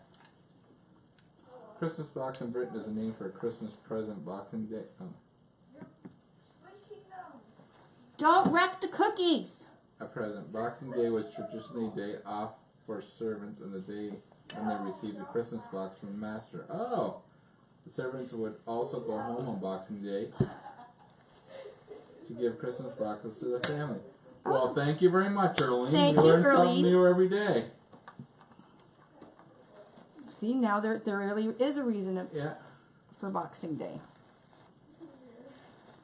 Christmas box in Britain is a name for a Christmas present Boxing Day. Oh. Don't wreck the cookies! A present. Boxing Day was traditionally a day off for servants and the day when they received a Christmas box from the master. Oh! The servants would also go home on Boxing Day to give Christmas boxes to their family. Well, thank you very much, Earlene. Thank you you, learn something Earlene. new every day. See, now there really is a reason Yeah. for Boxing Day.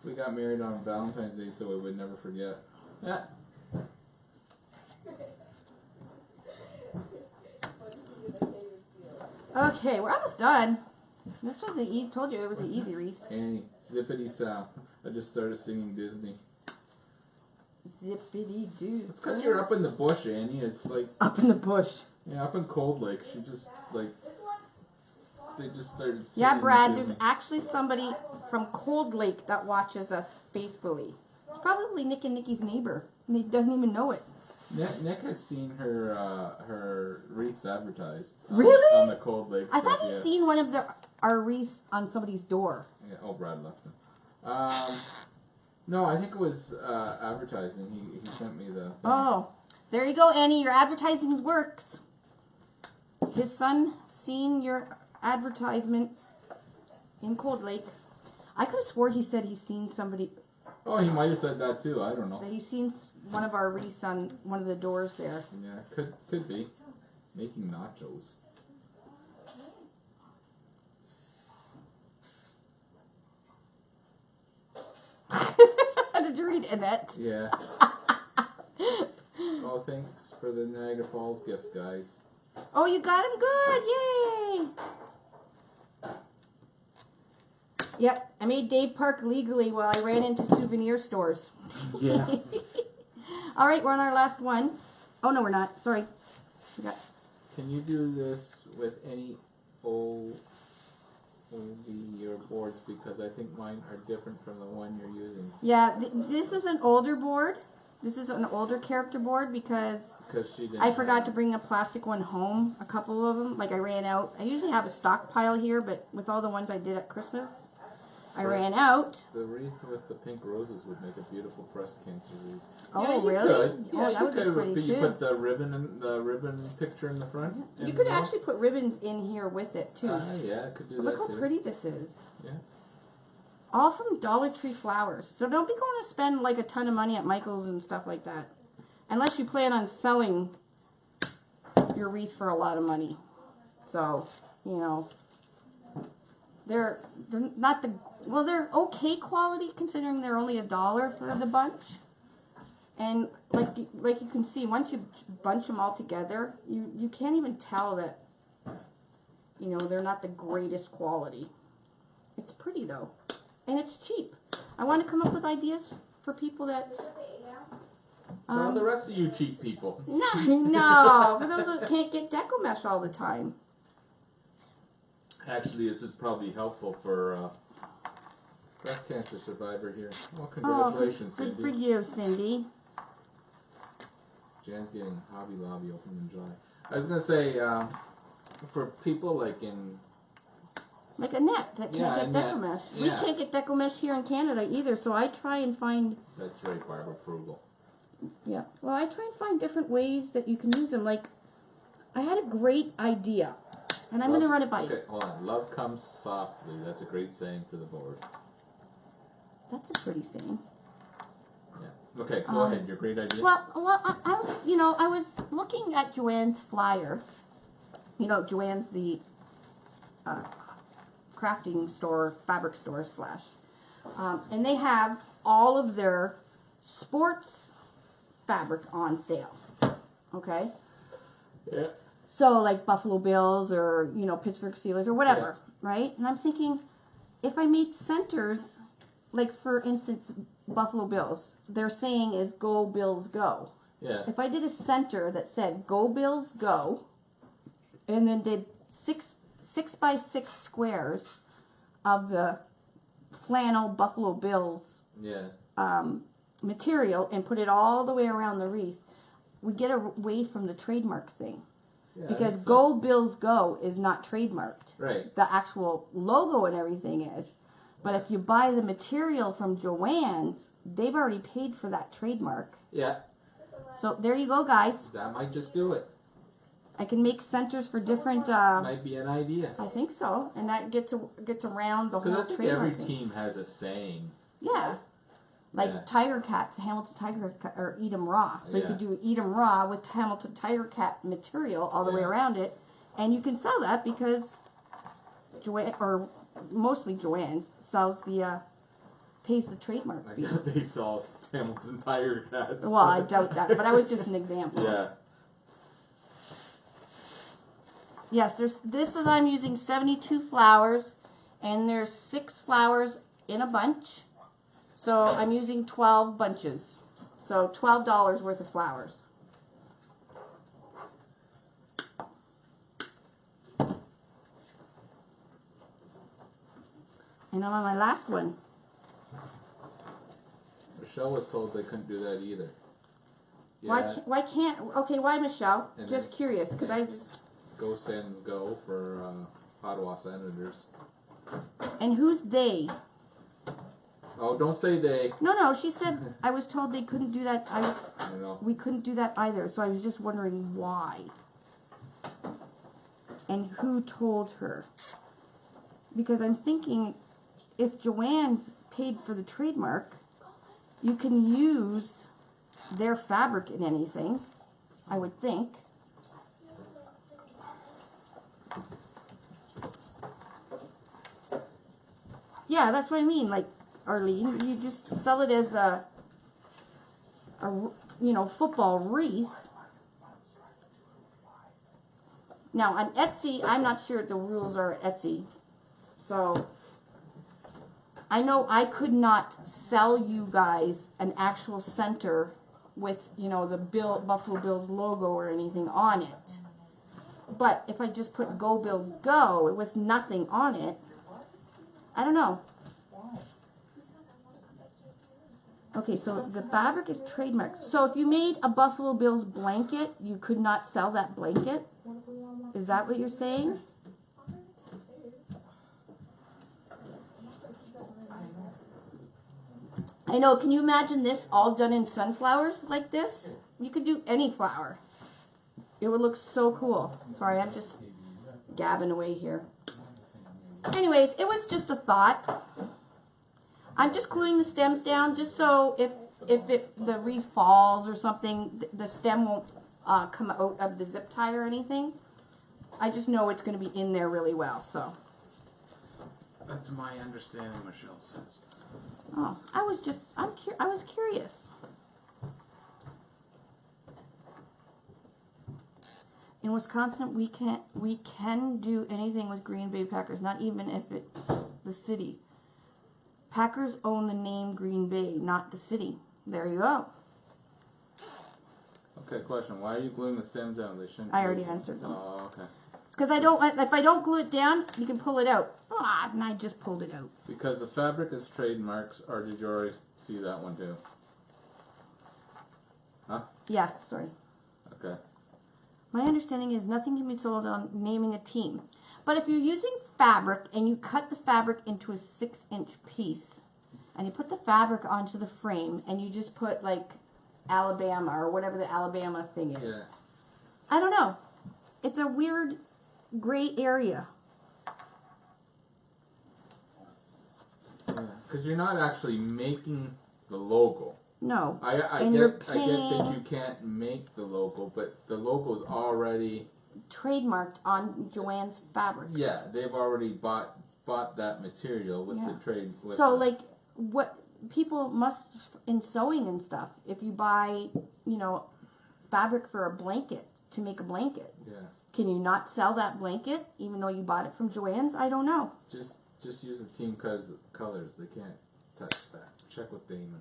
We got married on Valentine's Day, so we would never forget. Yeah. Okay, we're almost done. This was an easy. Told you it was an easy wreath. Annie, zippity sound. I just started singing Disney. Zippity doo. It's because you're up in the bush, Annie. It's like Up in the bush. yeah, up in Cold Lake. She just like they just started singing. Yeah, Brad. Disney. There's actually somebody from Cold Lake that watches us faithfully. It's probably Nick and Nikki's neighbor. And he doesn't even know it. Nick has seen her wreaths advertised. Really? On the Cold Lake. I thought stuff, he'd seen one of our wreaths on somebody's door. Yeah. Oh, Brad left them. No, I think it was advertising. He sent me the. Thing. Oh, there you go, Annie. Your advertising works. His son seen your advertisement in Cold Lake. I could have swore he said he's seen somebody. Oh, he might have said that too. I don't know. That he's seen one of our wreaths on one of the doors there. Yeah, could be. Making nachos. Did you read Annette? Yeah. Oh, thanks for the Niagara Falls gifts, guys. Oh, you got him good! Yay! Yep, I made Dave Park legally while I ran into souvenir stores. Yeah. All right, we're on our last one. Oh no, we're not. Sorry. Can you do this with any old your boards, because I think mine are different from the one you're using. Yeah, this is an older board. This is an older character board because she didn't I forgot to bring a plastic one home. A couple of them, like I ran out. I usually have a stockpile here, but with all the ones I did at Christmas, I ran out. The wreath with the pink roses would make a beautiful breast cancer wreath. Oh, yeah, you really? Could. Oh, yeah, that you would be could. pretty You too. put the ribbon picture in the front. You could actually put ribbons in here with it too. Yeah, I could do that Look how too. pretty this is. Yeah. All from Dollar Tree flowers. So don't be going to spend like a ton of money at Michael's and stuff like that. Unless you plan on selling your wreath for a lot of money. So, you know, they're not the, well, they're okay quality considering they're only $1 for the bunch. And like you can see, once you bunch them all together, you can't even tell that, you know, they're not the greatest quality. It's pretty though. And it's cheap. I want to come up with ideas for people that... Well, the rest of you cheap people. No, for those who can't get Deco Mesh all the time. Actually, this is probably helpful for breast cancer survivor here. Well, congratulations, Good Cindy. for you, Cindy. Jan's getting Hobby Lobby open in July. I was going to say, for people like in... Like Annette that can't get Annette. Deco Mesh. Yeah. We can't get Deco Mesh here in Canada either, so I try and find... That's right, Barbara Frugal. Yeah. Well, I try and find different ways that you can use them. Like, I had a great idea, and I'm going to run it by you. Okay, hold on. Love comes softly. That's a great saying for the board. That's a pretty saying. Yeah. Okay, go ahead. Your great idea. Well, I was, you know, I was looking at Joanne's flyer. You know, Joanne's the crafting store, fabric store slash, and they have all of their sports fabric on sale. Okay. Yeah. So like Buffalo Bills or, you know, Pittsburgh Steelers or whatever, right? And I'm thinking, if I made centers, like for instance, Buffalo Bills, their saying is "Go Bills Go." Yeah. If I did a center that said "Go Bills Go," and then did six by 6 squares of the flannel Buffalo Bills Yeah. material and put it all the way around the wreath, we get away from the trademark thing. Yeah, Because so. Go Bills Go is not trademarked. Right. The actual logo and everything is. But if you buy the material from Joann's, they've already paid for that trademark. Yeah. So there you go, guys. That might just do it. I can make centers for different... Might be an idea. I think so. And that gets around the Because whole I think trademark every thing. team has a saying. Yeah. Like Yeah. tiger cats, Hamilton tiger cat, or eat 'em raw. So you Yeah. could do eat 'em raw with Hamilton tiger cat material all the way Yeah. around it, and you can sell that because Joanne, or mostly Joanne's, sells the pays the trademark I fee. doubt they sell Hamilton Tiger Cats. Well, I doubt that, but that was just an example. Yeah. Yes, I'm using 72 flowers, and there's 6 flowers in a bunch. So I'm using 12 bunches. So $12 worth of flowers. And I'm on my last one. Michelle was told they couldn't do that either. Why can't, okay, why Michelle? And Just then- curious, because I just, Go Sens Go for Ottawa Senators. and who's they? Oh, don't say they. No, she said, I was told they couldn't do that. I know. We couldn't do that either, so I was just wondering why. And who told her? Because I'm thinking, if Joanne's paid for the trademark, you can use their fabric in anything, I would think. Yeah, that's what I mean. Like, Arlene, you just sell it as a football wreath. Now on Etsy, I'm not sure what the rules are at Etsy, so I know I could not sell you guys an actual center with the Buffalo Bills logo or anything on it. But if I just put Go Bills Go with nothing on it, I don't know. Okay, so the fabric is trademarked. So if you made a Buffalo Bills blanket, you could not sell that blanket? Is that what you're saying? I know, can you imagine this all done in sunflowers like this? You could do any flower. It would look so cool. Sorry, I'm just gabbing away here. Anyways, it was just a thought. I'm just gluing the stems down just so if the wreath falls or something, the stem won't come out of the zip tie or anything. I just know it's going to be in there really well, so. That's my understanding, Michelle says. Oh, I was curious. In Wisconsin, we can do anything with Green Bay Packers, not even if it's the city. Packers own the name Green Bay, not the city. There you go. Okay, question. Why are you gluing the stems down? They shouldn't. I already answered them. Oh, okay. Because if I don't glue it down, you can pull it out. Ah, and I just pulled it out. Because the fabric is trademarks, or did you already see that one too? Huh? Yeah, sorry. Okay. My understanding is nothing can be sold on naming a team. But if you're using fabric and you cut the fabric into a 6-inch piece and you put the fabric onto the frame and you just put like Alabama or whatever the Alabama thing is. Yeah. I don't know. It's a weird gray area. Because you're not actually making the logo. No. I And get you're that paying- you can't make the logo, but the logo's already Trademarked on Joanne's fabric. yeah, they've already bought that material with Yeah. the trade. With So the, like what people must in sewing and stuff, if you buy, fabric for a blanket to make a blanket, yeah, can you not sell that blanket even though you bought it from Joanne's? I don't know. just use the team colors. They can't touch that. Check with Damon.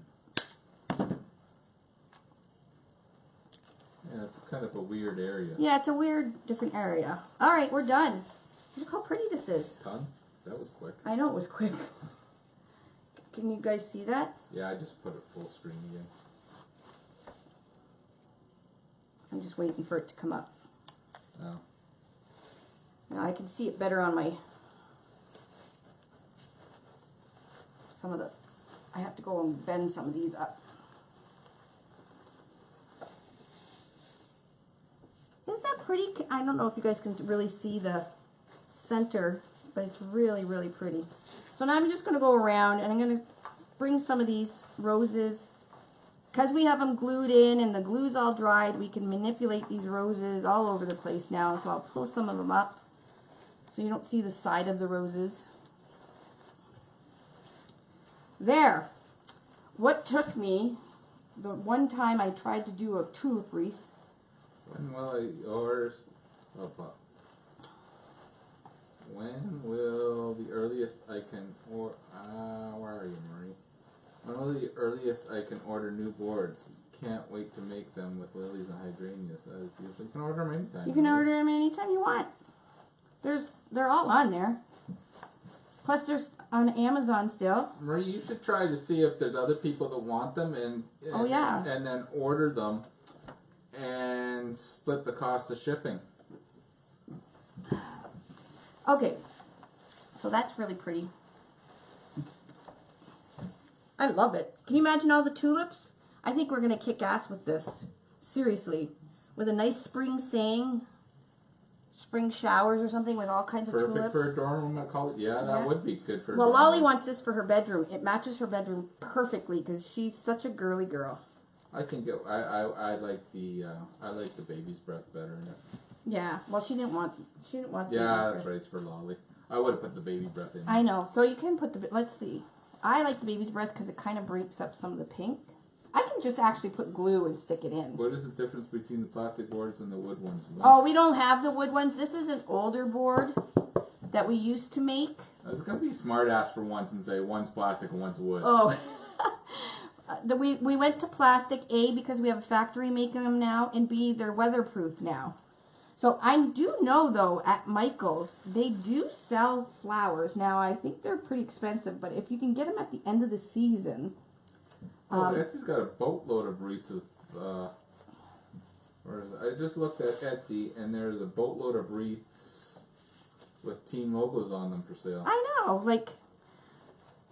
Yeah, it's kind of a weird area. Yeah, it's a weird different area. All right, we're done. Look how pretty this is. Done? That was quick. I know it was quick. Can you guys see that? Yeah, I just put it full screen again. I'm just waiting for it to come up. Oh. Now I can see it better on my I have to go and bend some of these up. Isn't that pretty? I don't know if you guys can really see the center, but it's really, really pretty. So now I'm just going to go around and I'm going to bring some of these roses. Because we have them glued in and the glue's all dried, we can manipulate these roses all over the place now. So I'll pull some of them up so you don't see the side of the roses. There. What took me, the one time I tried to do a tulip wreath. When will the earliest I can where are you, Marie? When will the earliest I can order new boards? Can't wait to make them with lilies and hydrangeas. You can order them anytime. You can order them anytime you want. They're all on there. Plus, there's on Amazon still. Marie, you should try to see if there's other people that want them, and then order them, and split the cost of shipping. Okay, so that's really pretty. I love it. Can you imagine all the tulips? I think we're gonna kick ass with this. Seriously, with a nice spring saying. Spring showers or something with all kinds of tulips. Perfect for a dorm room, I call it. Yeah, that would be good for. Well, Lolly wants this for her bedroom. It matches her bedroom perfectly because she's such a girly girl. I think I like the baby's breath better in it. Yeah. Well, she didn't want. Yeah, that's right. It's for Lolly. I would have put the baby breath in. I know. So you can put the. Let's see. I like the baby's breath because it kind of breaks up some of the pink. I can just actually put glue and stick it in. What is the difference between the plastic boards and the wood ones? Oh, we don't have the wood ones. This is an older board that we used to make. I was going to be smart ass for once and say one's plastic and one's wood. Oh. We went to plastic, A, because we have a factory making them now, and B, they're weatherproof now. So I do know, though, at Michael's, they do sell flowers. Now, I think they're pretty expensive, but if you can get them at the end of the season... Etsy's got a boatload of wreaths with, where is it? I just looked at Etsy, and there's a boatload of wreaths with team logos on them for sale. I know, like,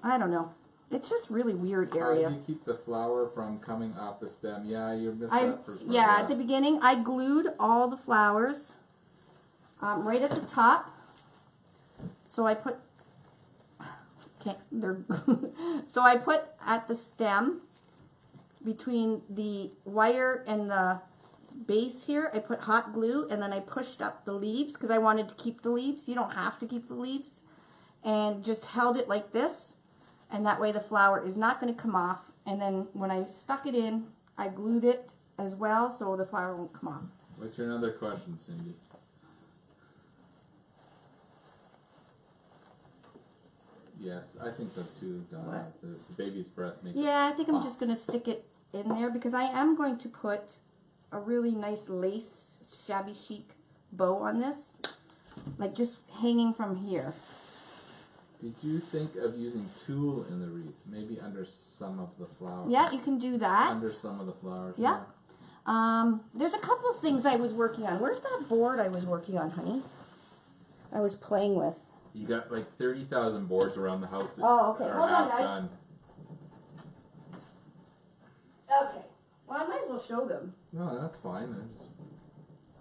I don't know. It's just really weird area. How do you keep the flower from coming off the stem? Yeah, you missed that first part. Yeah, at the beginning, I glued all the flowers right at the top. So I put... So I put at the stem, between the wire and the base here, I put hot glue, and then I pushed up the leaves because I wanted to keep the leaves. You don't have to keep the leaves. And just held it like this, and that way the flower is not going to come off. And then when I stuck it in, I glued it as well so the flower won't come off. What's your other question, Cindy? Yes, I think so too, Donna. The baby's breath makes it I think I'm pop. just going to stick it in there because I am going to put a really nice lace, shabby chic bow on this. Like just hanging from here. Did you think of using tulle in the wreaths? Maybe under some of the flowers? Yeah, you can do that. Under some of the flowers. Yeah. There's a couple of things I was working on. Where's that board I was working on, honey? I was playing with. You got like 30,000 boards around the house that Oh, okay. are Hold on, half guys. done. Okay. Well, I might as well show them. No, that's fine.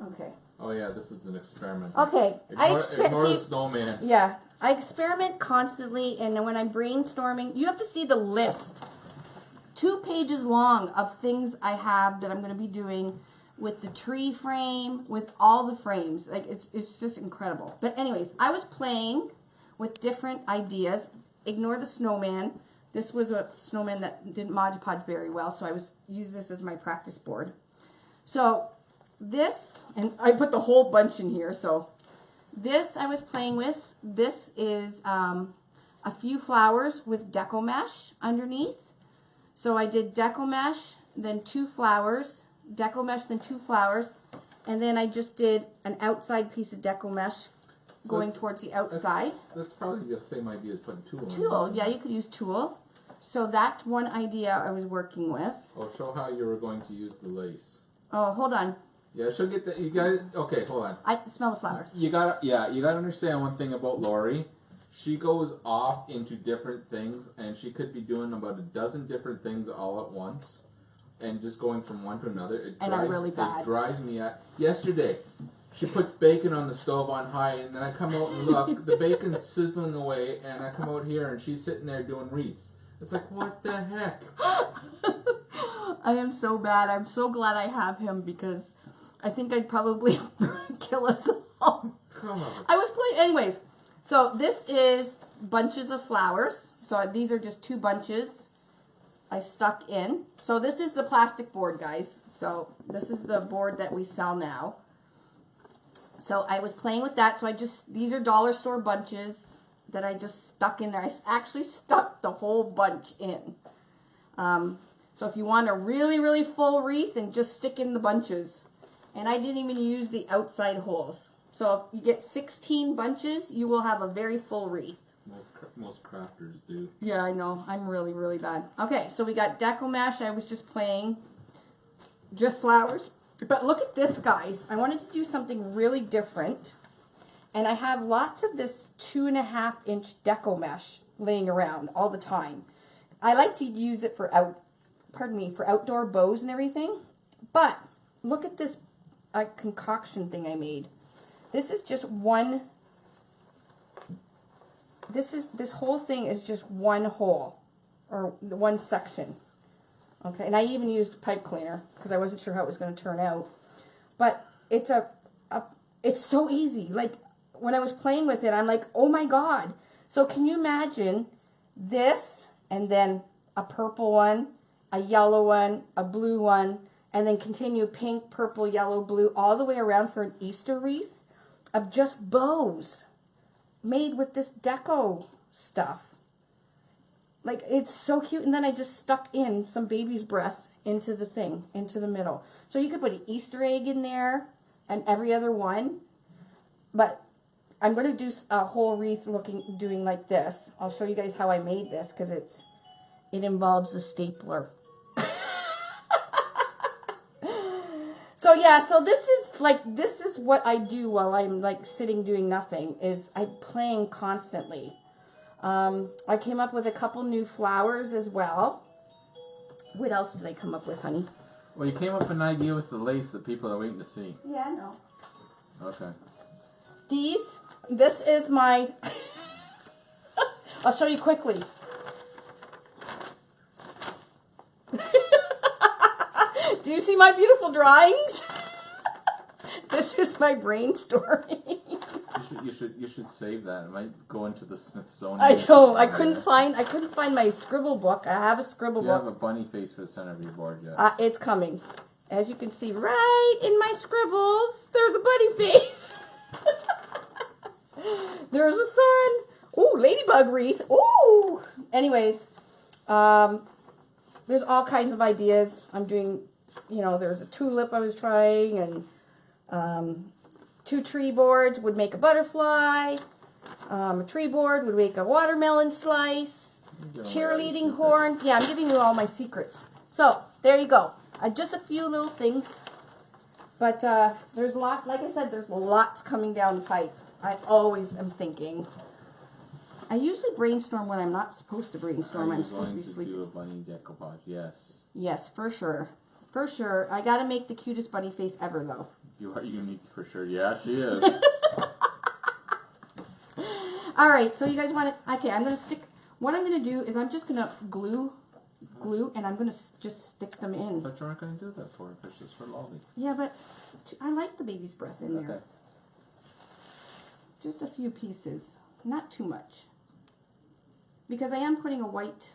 Okay. Oh yeah, this is an experiment. Okay. Ignore the snowman. Yeah. I experiment constantly, and when I'm brainstorming, you have to see the list. 2 pages long of things I have that I'm going to be doing with the tree frame, with all the frames. Like, it's just incredible. But anyways, I was playing with different ideas. Ignore the snowman. This was a snowman that didn't Mod Podge very well, so I used this as my practice board. So this, and I put the whole bunch in here, so this I was playing with. This is a few flowers with deco mesh underneath. So I did deco mesh, then 2 flowers, deco mesh, then 2 flowers, and then I just did an outside piece of deco mesh going towards the outside. That's probably the same idea as putting tulle on. Tulle, yeah, you could use tulle. So that's one idea I was working with. Oh, show how you were going to use the lace. Oh, hold on. Yeah, she'll get that. You guys, okay, hold on. I smell the flowers. You gotta understand one thing about Lori. She goes off into different things, and she could be doing about a dozen different things all at once, and just going from one to another. I'm really bad. It drives me out. Yesterday, she puts bacon on the stove on high, and then I come out and look, the bacon's sizzling away, and I come out here, and she's sitting there doing wreaths. It's like, what the heck? I am so bad. I'm so glad I have him because I think I'd probably kill us all. Come on. I was playing, anyways. So this is bunches of flowers. So these are just 2 bunches I stuck in. So this is the plastic board, guys. So this is the board that we sell now. So I was playing with that. So these are dollar store bunches that I just stuck in there. I actually stuck the whole bunch in. So if you want a really, really full wreath, and just stick in the bunches. And I didn't even use the outside holes. So if you get 16 bunches, you will have a very full wreath. Most crafters do. Yeah, I know. I'm really, really bad. Okay, so we got deco mesh. I was just playing just flowers. But look at this, guys. I wanted to do something really different. And I have lots of this 2.5-inch deco mesh laying around all the time. I like to use it for outdoor bows and everything. But look at this concoction thing I made. This is just one. This whole thing is just one hole, or one section. Okay, and I even used pipe cleaner because I wasn't sure how it was going to turn out. But it's it's so easy. Like when I was playing with it, I'm like, oh my god. So can you imagine this, and then a purple one, a yellow one, a blue one, and then continue pink, purple, yellow, blue, all the way around for an Easter wreath of just bows made with this deco stuff. Like, it's so cute. And then I just stuck in some baby's breath into the thing, into the middle. So you could put an Easter egg in there and every other one. But I'm going to do a whole wreath doing like this. I'll show you guys how I made this because it involves a stapler. So yeah, so this is what I do while I'm like sitting doing nothing, is I'm playing constantly. I came up with a couple new flowers as well. What else did I come up with, honey? Well, you came up with an idea with the lace that people are waiting to see. Yeah, I know. Okay. This is my, I'll show you quickly. Do you see my beautiful drawings? This is my brainstorming. You should save that. It might go into the Smithsonian. I know. I couldn't find my scribble book. I have a scribble book. You have a bunny face for the center of your board yet. It's coming. As you can see right in my scribbles, there's a bunny face. There's a sun. Ooh, ladybug wreath. Ooh. Anyways, there's all kinds of ideas. I'm doing, there's a tulip I was trying, and 2 tree boards would make a butterfly. A tree board would make a watermelon slice. Cheerleading horn. Yeah, I'm giving you all my secrets. So, there you go. Just a few little things. But there's like I said, there's lots coming down the pipe. I always am thinking. I usually brainstorm when I'm not supposed to brainstorm. I'm supposed to be sleeping. Do a bunny decoupage, yes. Yes, for sure. For sure. I gotta make the cutest bunny face ever, though. You are unique for sure. Yeah, she is. All right, so you guys want to... Okay, I'm going to stick... What I'm going to do is I'm just going to glue, and I'm going to just stick them in. But you aren't going to do that for her, it's just for Lolly. Yeah, but I like the baby's breath in there. Okay. Just a few pieces. Not too much. Because I am putting a white...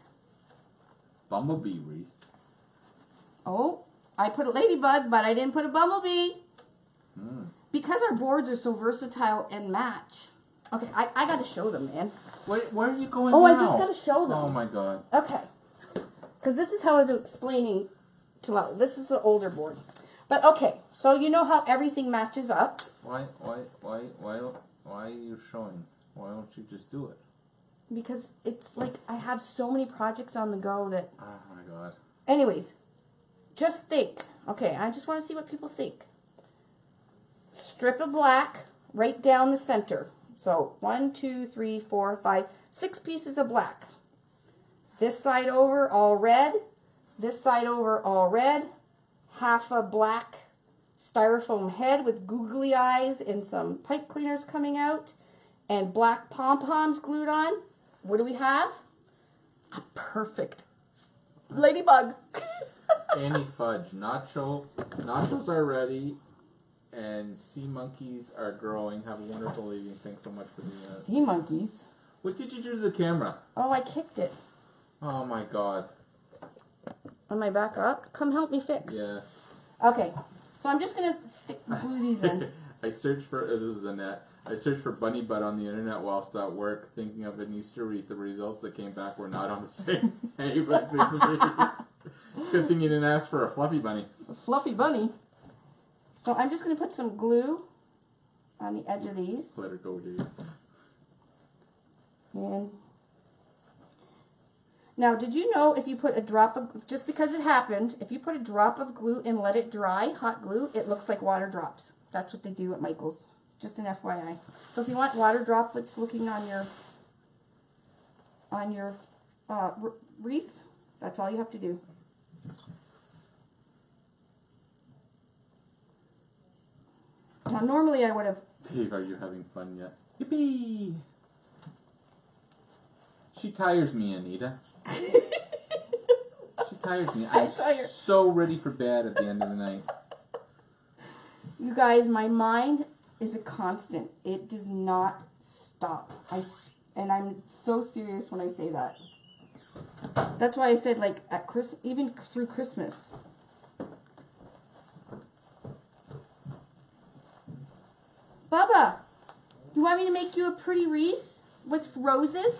Bumblebee wreath. Oh, I put a ladybug, but I didn't put a bumblebee. Because our boards are so versatile and match. Okay, I got to show them, man. Wait, where are you going now? now? I just got to show them. Oh, my God. Okay. Because this is how I was explaining to Lolly. This is the older board. But, okay, so you know how everything matches up? Why are you showing? Why don't you just do it? Because it's like I have so many projects on the go that... Oh, my God. Anyways, just think. Okay, I just want to see what people think. Strip of black right down the center. So 1, 2, 3, 4, 5, 6 pieces of black. This side over all red. This side over all red. Half a black styrofoam head with googly eyes and some pipe cleaners coming out. And black pom-poms glued on. What do we have? Perfect. Ladybug. Annie Fudge. Nachos are ready, and sea monkeys are growing. Have a wonderful evening. Thanks so much for the... Sea monkeys? What did you do to the camera? Oh, I kicked it. Oh my god. Am I back up? Come help me fix. Yes. Okay, so I'm just going to glue these in. I searched for... this is Annette. I searched for bunny butt on the internet whilst at work, thinking of an Easter wreath. The results that came back were not on the same page. Good thing you didn't ask for a fluffy bunny. A fluffy bunny. So I'm just going to put some glue on the edge of these. Let her go, dude. And now, did you know if you put a drop of, just because it happened, if you put a drop of glue and let it dry, hot glue, it looks like water drops. That's what they do at Michael's. Just an FYI. So if you want water droplets looking on your wreath, that's all you have to do. Now normally I would have... Steve, are you having fun yet? Yippee! She tires me, Anita. She tires me. I'm so ready for bed at the end of the night. You guys, my mind is a constant. It does not stop. And I'm so serious when I say that. That's why I said, like, at even through Christmas. Bubba, you want me to make you a pretty wreath with roses?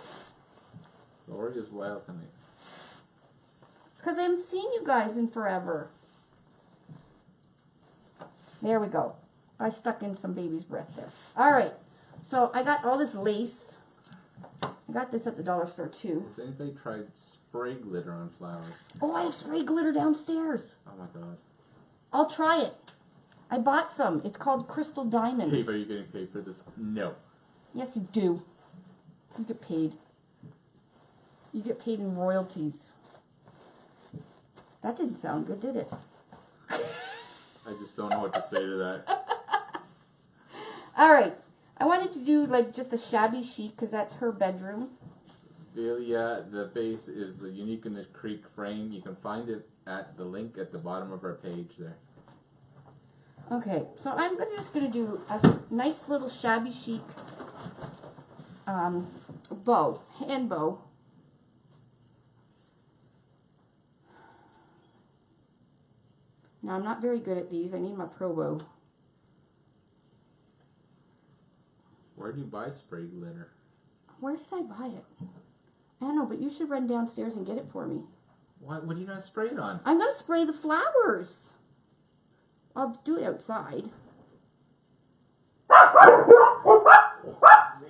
Lori is wild tonight. It's because I haven't seen you guys in forever. There we go. I stuck in some baby's breath there. All right. So I got all this lace. I got this at the dollar store too. Has anybody tried spray glitter on flowers? Oh, I have spray glitter downstairs. Oh my god. I'll try it. I bought some. It's called Crystal Diamond. Dave, are you getting paid for this? No. Yes, you do. You get paid. You get paid in royalties. That didn't sound good, did it? I just don't know what to say to that. All right. I wanted to do like just a shabby chic because that's her bedroom. Yeah, the base is the Unique in the Creek frame. You can find it at the link at the bottom of our page there. Okay, so I'm just going to do a nice little shabby chic bow, hand bow. Now, I'm not very good at these. I need my pro bow. Where do you buy spray glitter? Where did I buy it? I don't know, but you should run downstairs and get it for me. What are you going to spray it on? I'm going to spray the flowers. I'll do it outside.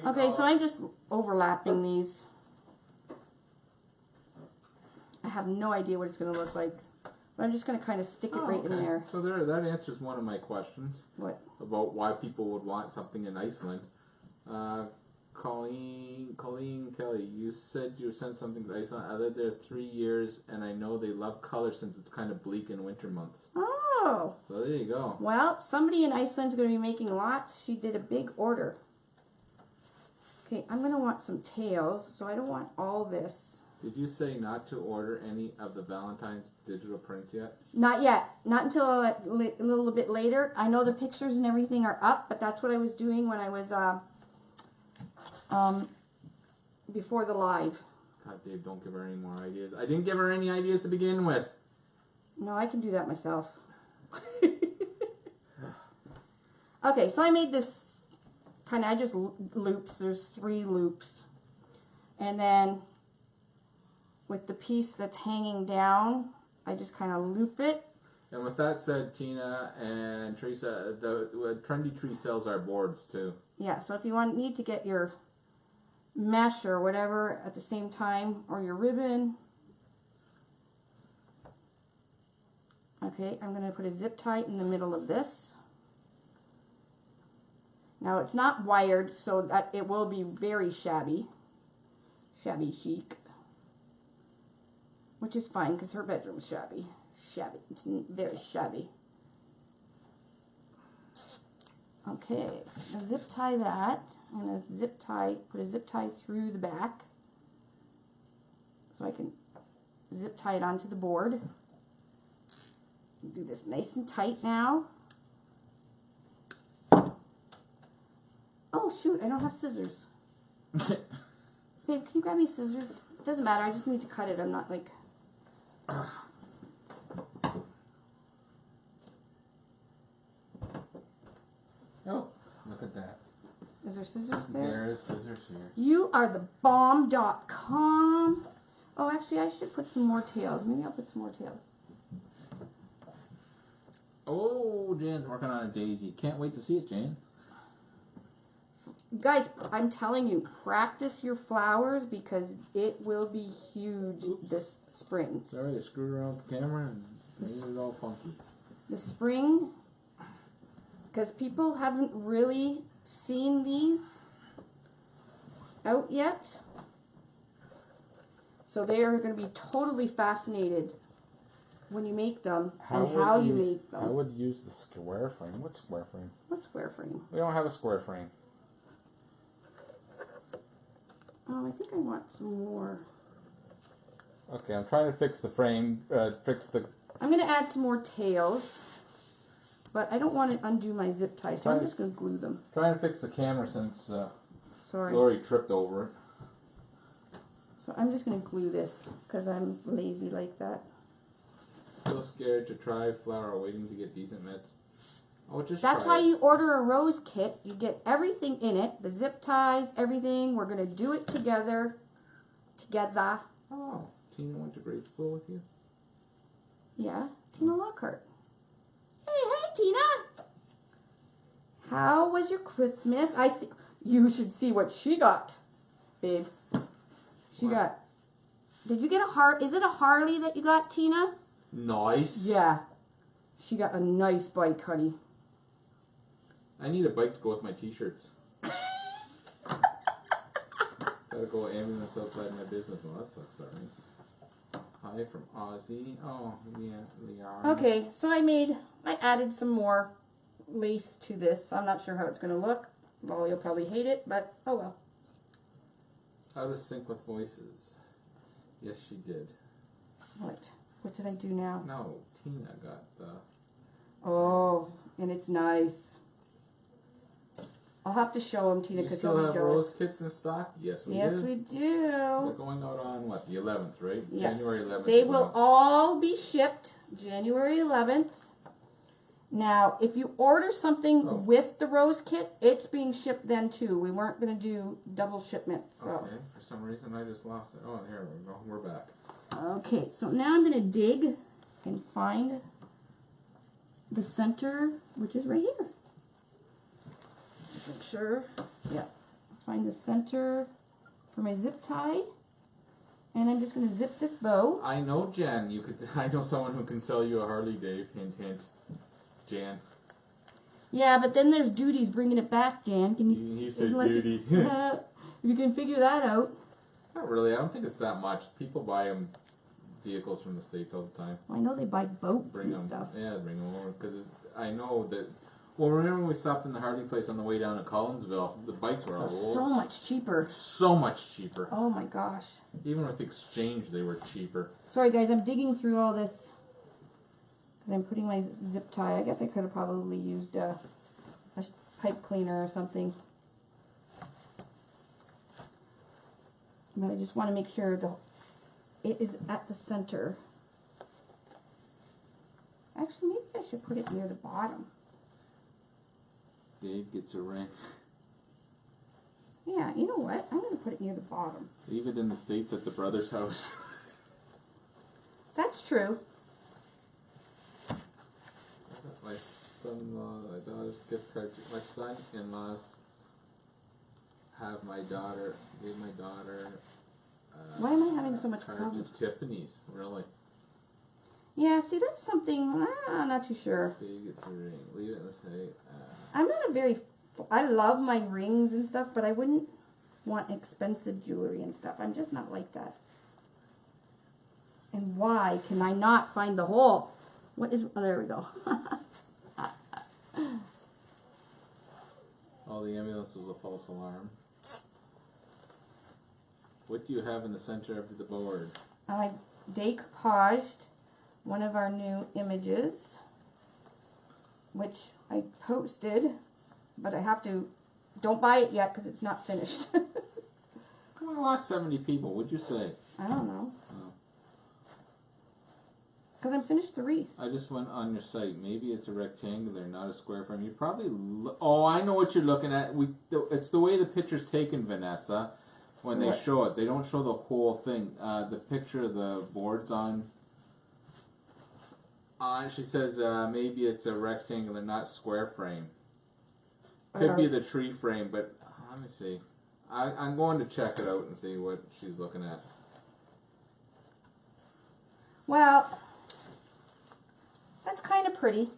Okay, so I'm just overlapping these. I have no idea what it's going to look like. But I'm just going to kind of stick it right in there. So that answers one of my questions. What? About why people would want something in Iceland. Colleen Kelly, you said you sent something to Iceland. I lived there 3 years, and I know they love color since it's kind of bleak in winter months. Oh. So there you go. Well, somebody in Iceland's going to be making lots. She did a big order. Okay, I'm going to want some tails, so I don't want all this. Did you say not to order any of the Valentine's digital prints yet? Not yet. Not until a little bit later. I know the pictures and everything are up, but that's what I was doing when I was before the live. God, Dave, don't give her any more ideas. I didn't give her any ideas to begin with. No, I can do that myself. Okay, so I made this kind of, I just loops. There's 3 loops. And then with the piece that's hanging down, I just kind of loop it. And with that said, Tina and Teresa, the Trendy Tree sells our boards too. Yeah, so if you need to get your mesh or whatever at the same time, or your ribbon. Okay, I'm going to put a zip tie in the middle of this. Now it's not wired, so that it will be very shabby chic, which is fine because her bedroom's shabby. It's very shabby. Okay, I'll zip tie that. I'm going to put a zip tie through the back. So I can zip tie it onto the board. Do this nice and tight now. Oh shoot, I don't have scissors. Babe, can you grab me scissors? It doesn't matter, I just need to cut it. I'm not like... Oh, look at that. Is there scissors there? There is scissors here. You are the bomb.com. Oh, actually, I should put some more tails. Maybe I'll put some more tails. Oh, Jan's working on a daisy. Can't wait to see it, Jan. Guys, I'm telling you, practice your flowers because it will be huge this spring. Sorry, I screwed around with the camera and made it all funky. The spring, because people haven't really seen these out yet. So they are going to be totally fascinated when you make them and how you make them. I would use the square frame. What square frame? What square frame? We don't have a square frame. I think I want some more. Okay, I'm trying to fix the frame. I'm going to add some more tails, but I don't want to undo my zip tie, so I'm just going to glue them. Trying to fix the camera since Sorry. Lori tripped over it. So I'm just going to glue this because I'm lazy like that. Still scared to try flower, waiting to get decent mitts. Oh, just That's try why it. you order a rose kit. You get everything in it, the zip ties, everything. We're going to do it together. Oh, Tina went to grade school with you? Yeah, Tina Lockhart. Hey, Tina. How was your Christmas? You should see what she got, babe. She What? got. Did you get a Is it a Harley that you got, Tina? Nice. Yeah. She got a nice bike, honey. I need a bike to go with my t-shirts. Gotta go ambulance outside my business. Well, that sucks, darling. Hi from Aussie. Oh, Leon. Okay, so I added some more lace to this. I'm not sure how it's going to look. Well, you'll probably hate it, but oh well. How to sync with voices. Yes, she did. What did I do now? No, Tina got the... Oh, and it's nice. I'll have to show him, Tina, You because still he'll have be jealous. rose kits in stock? Yes, we Yes, do. we They're do. going out on, what, the 11th, right? Yes. January 11th. They will all be shipped January 11th. Now, if you order something with the rose kit, it's being shipped then too. We weren't going to do double shipments. So. Okay, for some reason I just lost it. Oh, here we go. We're back. Okay, so now I'm going to dig and find the center, which is right here. Just make sure, yeah. Find the center for my zip tie. And I'm just going to zip this bow. I know, Jen. I know someone who can sell you a Harley, Dave. Hint, hint. Jan. Yeah, but then there's duties bringing it back, Jan. Can you? He said unless duty. if you can figure that out. Not really. I don't think it's that much. People buy vehicles from the States all the time. Well, I know they buy boats Bring and them. stuff. Yeah, bring them over. Because I know that... Well, remember when we stopped in the Harley place on the way down to Collinsville? The bikes were So much cheaper. so much cheaper. Oh my gosh. Even with exchange, they were cheaper. Sorry guys, I'm digging through all this. Because I'm putting my zip tie. I guess I could have probably used a pipe cleaner or something. But I just want to make sure it is at the center. Actually, maybe I should put it near the bottom. Dave gets a ring. Yeah, you know what? I'm going to put it near the bottom. Leave it in the States at the brother's house. That's true. My son-in-law, my daughter's gift card. My son-in-laws gave my daughter. Why am I having so much card problem? to Tiffany's, really. Yeah, see, that's something, I'm not too sure. Dave gets a ring. Leave it, let's say. I'm not a very, I love my rings and stuff, but I wouldn't want expensive jewelry and stuff. I'm just not like that. And why can I not find the hole? What is, oh, there we go. Oh, the ambulance was a false alarm. What do you have in the center of the board? I decoupaged one of our new images, which I posted, but I have to, don't buy it yet because it's not finished. We lost 70 people. What'd you say? I don't know. Oh. Because I'm finished the wreath. I just went on your site. Maybe it's a rectangular, not a square frame. You probably. Oh, I know what you're looking at. It's the way the picture's taken, Vanessa. When they What? show it, they don't show the whole thing. The picture of the boards on. She says maybe it's a rectangular, not square frame. Could be the tree frame, but let me see. I'm going to check it out and see what she's looking at. Well, that's kind of pretty.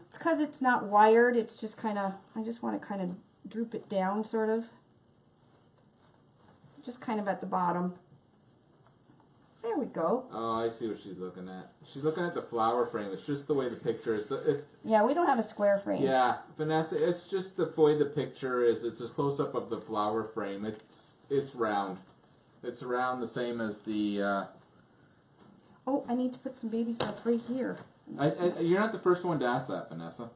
It's because it's not wired. It's just kind of, I just want to kind of droop it down, sort of. Just kind of at the bottom. There we go. Oh, I see what she's looking at. She's looking at the flower frame. It's just the way the picture is. Yeah, we don't have a square frame. Yeah, Vanessa, it's just the way the picture is. It's a close-up of the flower frame. It's round. It's around the same as the... Oh, I need to put some baby's breath right here. you're not the first one to ask that, Vanessa.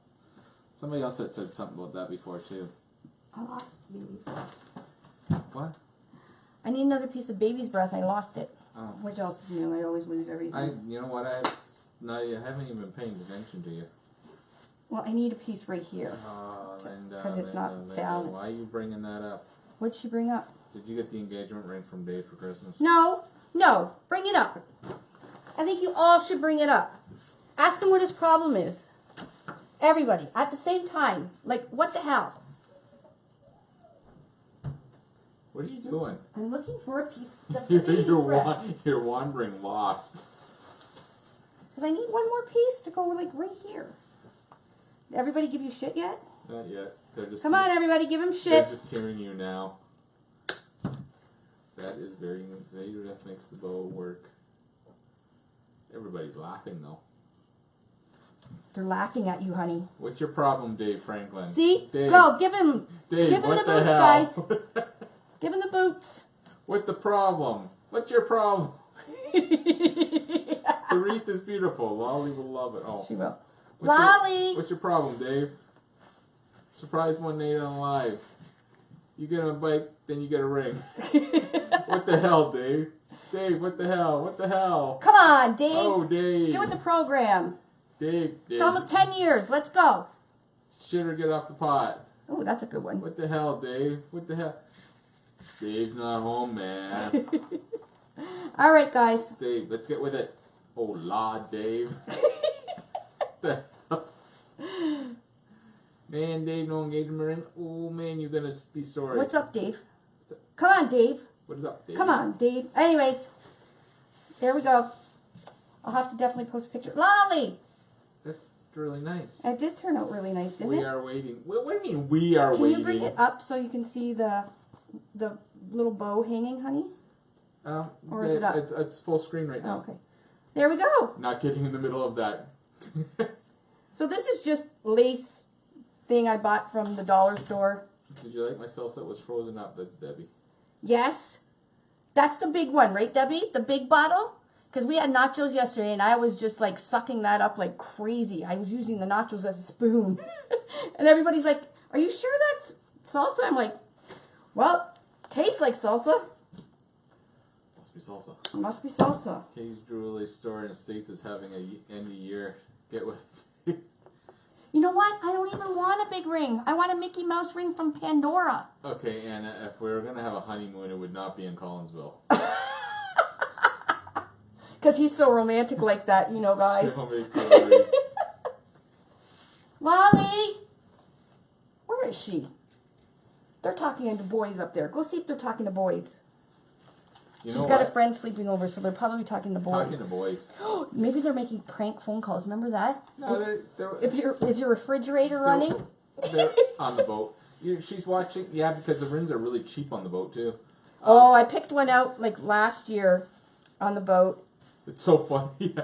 Somebody else had said something about that before, too. I lost baby's breath. What? I need another piece of baby's breath. I lost it. Oh. Which else is new? I always lose everything. You know what? I haven't even been paying attention to you. Well, I need a piece right here. Oh, Linda, 'Cause it's not Linda, balanced. why are you bringing that up? What'd she bring up? Did you get the engagement ring from Dave for Christmas? No, bring it up. I think you all should bring it up. Ask him what his problem is. Everybody, at the same time. Like, what the hell? What are you doing? I'm looking for a piece of You're wandering lost. Because I need one more piece to go, like, right here. Did everybody give you shit yet? Not yet. They're just Come on, everybody, give him They're shit. just hearing you now. That is very. That makes the bow work. Everybody's laughing though. They're laughing at you, honey. What's your problem, Dave Franklin? See? Dave, Go, give him. Dave, give him what the the boots, hell? guys. Give him the boots. What's the problem? What's your problem? The wreath is beautiful. Lolly will love it. Oh, She will. What's Lolly! What's your problem, Dave? Surprise one night on live. You get a bike, then you get a ring. What the hell, Dave? Dave, what the hell? What the hell? Come on, Dave. Oh, Dave. Get with the program. Dave. It's almost 10 years. Let's go. Shit or get off the pot. Oh, that's a good one. What the hell, Dave? What the hell? Dave's not home, man. All right, guys. Dave, let's get with it. Oh, Lord, Dave. Man, Dave, no engagement ring. Oh, man, you're going to be sorry. What's up, Dave? Come on, Dave. What is up, Dave? Come on, Dave. Anyways, there we go. I'll have to definitely post a picture. Lolly! That's really nice. It did turn out really nice, didn't We it? are waiting. What do you mean we are Can waiting? you bring it up so you can see the little bow hanging, honey? Or is it up? It's full screen right Oh, now. okay. There we go. Not getting in the middle of that. So this is just lace thing I bought from the dollar store. Did you like my salsa? It was frozen up. That's Debbie. Yes. That's the big one, right, Debbie? The big bottle? Because we had nachos yesterday, and I was just, like, sucking that up like crazy. I was using the nachos as a spoon. And everybody's like, are you sure that's salsa? I'm like, well, tastes like salsa. Must be salsa. It must be salsa. Kay's Jewelry Store in the States is having a end of year get with. You know what? I don't even want a big ring. I want a Mickey Mouse ring from Pandora. Okay, Anna, if we were going to have a honeymoon, it would not be in Collinsville. Because he's so romantic like that, you know, guys. She'll make Hillary. Lolly! Where is she? They're talking to boys up there. Go see if they're talking to boys. You She's know got what? a friend sleeping over, so they're probably talking to boys. Talking to boys. Maybe they're making prank phone calls. Remember that? No, Is your refrigerator running? They're on the boat. She's watching. Yeah, because the rings are really cheap on the boat too. Oh, I picked one out like last year on the boat. It's so funny.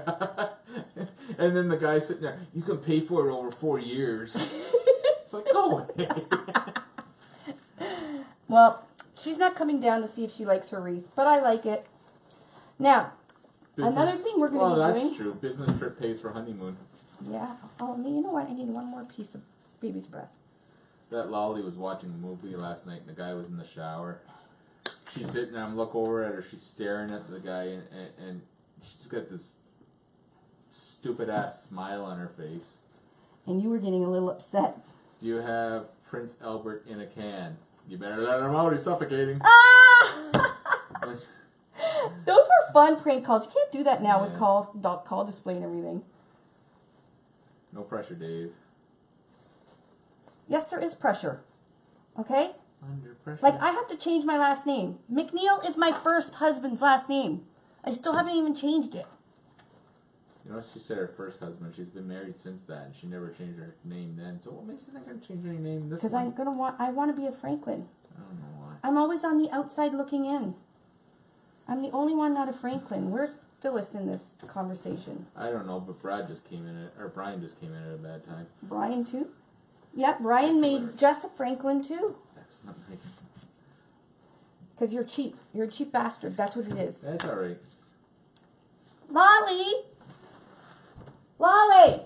And then the guy sitting there, you can pay for it over 4 years. It's like, go away. Well, She's not coming down to see if she likes her wreath, but I like it. Now, another thing we're going to be doing. Well, that's true. Business trip pays for honeymoon. Yeah. Oh, you know what? I need one more piece of baby's breath. That Lolly was watching a movie last night, and the guy was in the shower. She's sitting there, I'm looking over at her, she's staring at the guy, and she's got this stupid-ass smile on her face. And you were getting a little upset. Do you have Prince Albert in a can? You better let him out, he's suffocating. Ah! Those were fun prank calls. You can't do that now with call display and everything. No pressure, Dave. Yes, there is pressure. Okay? Under pressure. Like, I have to change my last name. McNeil is my first husband's last name. I still haven't even changed it. You know, she said her first husband, she's been married since that, and she never changed her name then. So what makes you think I'm changing her name this Because one? I want to be a Franklin. I don't know why. I'm always on the outside looking in. I'm the only one not a Franklin. Where's Phyllis in this conversation? I don't know, but Brian just came in at a bad time. Brian too? Yep, Brian made Jess a Franklin too. That's not right. Because you're cheap. You're a cheap bastard. That's what it is. That's alright. Lolly! Lolly!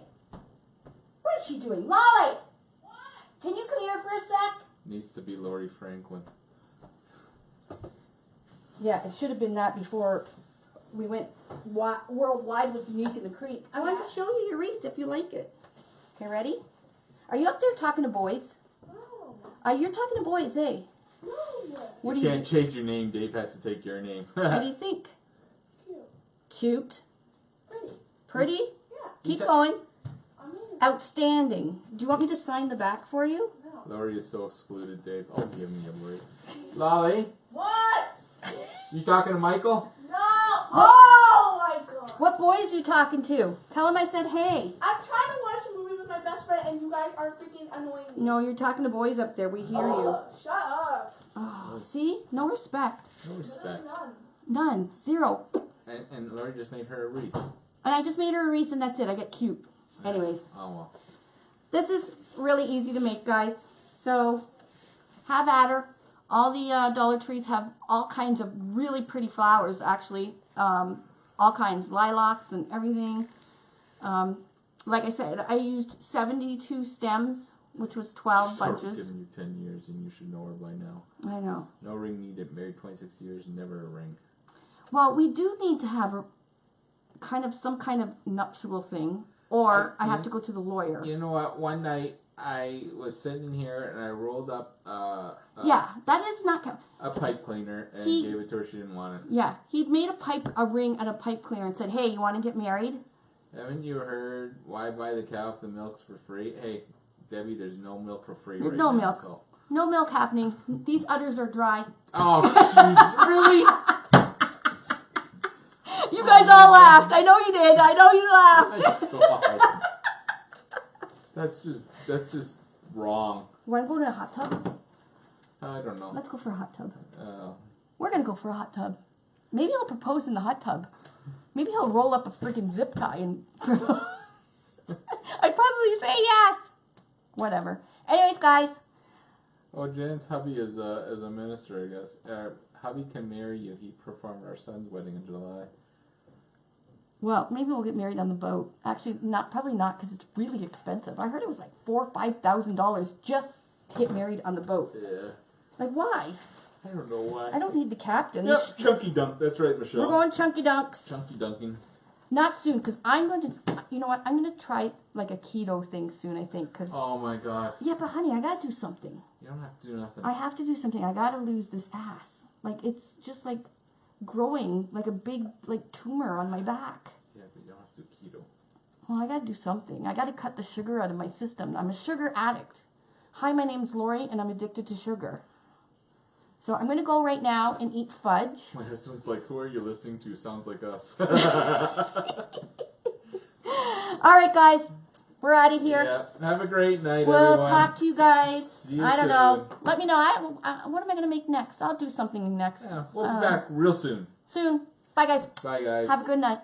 What is she doing? Lolly! Can you come here for a sec? Needs to be Lori Franklin. Yeah, it should have been that before we went worldwide with Unique in the Creek. I wanted to show you your wreath if you like it. Okay, ready? Are you up there talking to boys? No. You're talking to boys, eh? No. What You do can't change your name, Dave has to take your name. What do you think? Cute. Cute? Pretty. Pretty? Yeah. Keep going. I mean, Outstanding. Do you want me to sign the back for you? no. Lori is so excluded, Dave. Oh, give me a break. Lolly, What? you talking to Michael? No. Oh my god. What boys are you talking to? Tell him I said hey. I'm trying to watch a movie with my best friend and you guys are freaking annoying me. No, you're talking to boys up there. We hear you. Oh, shut up. Oh, see? No respect. No respect. None. None. Zero. And Lori just made her a wreath. And I just made her a wreath and that's it. I get cute. Anyways. Oh, well. This is really easy to make, guys. So, have at her. All the Dollar Trees have all kinds of really pretty flowers, actually. All kinds. Lilacs and everything. Like I said, I used 72 stems, which was 12 bunches. Given you 10 years and you should know her by now. I know. No ring needed. Married 26 years, never a ring. Well, we do need to have some kind of nuptial thing. Or I have to go to the lawyer. You know what? One night I was sitting here and I rolled up Yeah, that is not count. a pipe cleaner and gave it to her. She didn't want it. Yeah, he made a ring at a pipe cleaner and said, "Hey, you want to get married?" Haven't you heard why buy the cow if the milk's for free? Hey, Debbie, there's no milk for free There's right no now. milk. So. No milk happening. These udders are dry. Oh, jeez. Really? You guys all laughed. I know you did. I know you laughed. God. That's just wrong. You want to go to a hot tub? I don't know. Let's go for a hot tub. Uh, We're going to go for a hot tub. Maybe I'll propose in the hot tub. Maybe he'll roll up a freaking zip tie and propose. I'd probably say yes. Whatever. Anyways, guys. oh, Jan's hubby is a minister, I guess. Hubby can marry you. He performed our son's wedding in July. Well, maybe we'll get married on the boat. Actually, probably not, because it's really expensive. I heard it was like $4,000 or $5,000 just to get married on the boat. Yeah. Like, why? I don't know why. I don't need the captain. Yep, chunky dunk. That's right, Michelle. We're going chunky dunks. Chunky dunking. Not soon, because I'm going to, you know what, I'm going to try like a keto thing soon, I think. Cause, Oh my god. yeah, but honey, I got to do something. You don't have to do nothing. I have to do something. I got to lose this ass. Like, it's just like growing like a big like tumor on my back. Yeah, but you don't have to do keto. Well, I got to do something. I got to cut the sugar out of my system. I'm a sugar addict. Hi, my name's Lori, and I'm addicted to sugar. So I'm going to go right now and eat fudge. My husband's like, who are you listening to? Sounds like us. All right, guys. We're out of here. Yeah. Have a great night, We'll everyone. talk to you guys. See you I don't soon. know. Let me know. What am I going to make next? I'll do something next. Yeah, we'll be back real soon. Soon. Bye, guys. Bye, guys. Have a good night.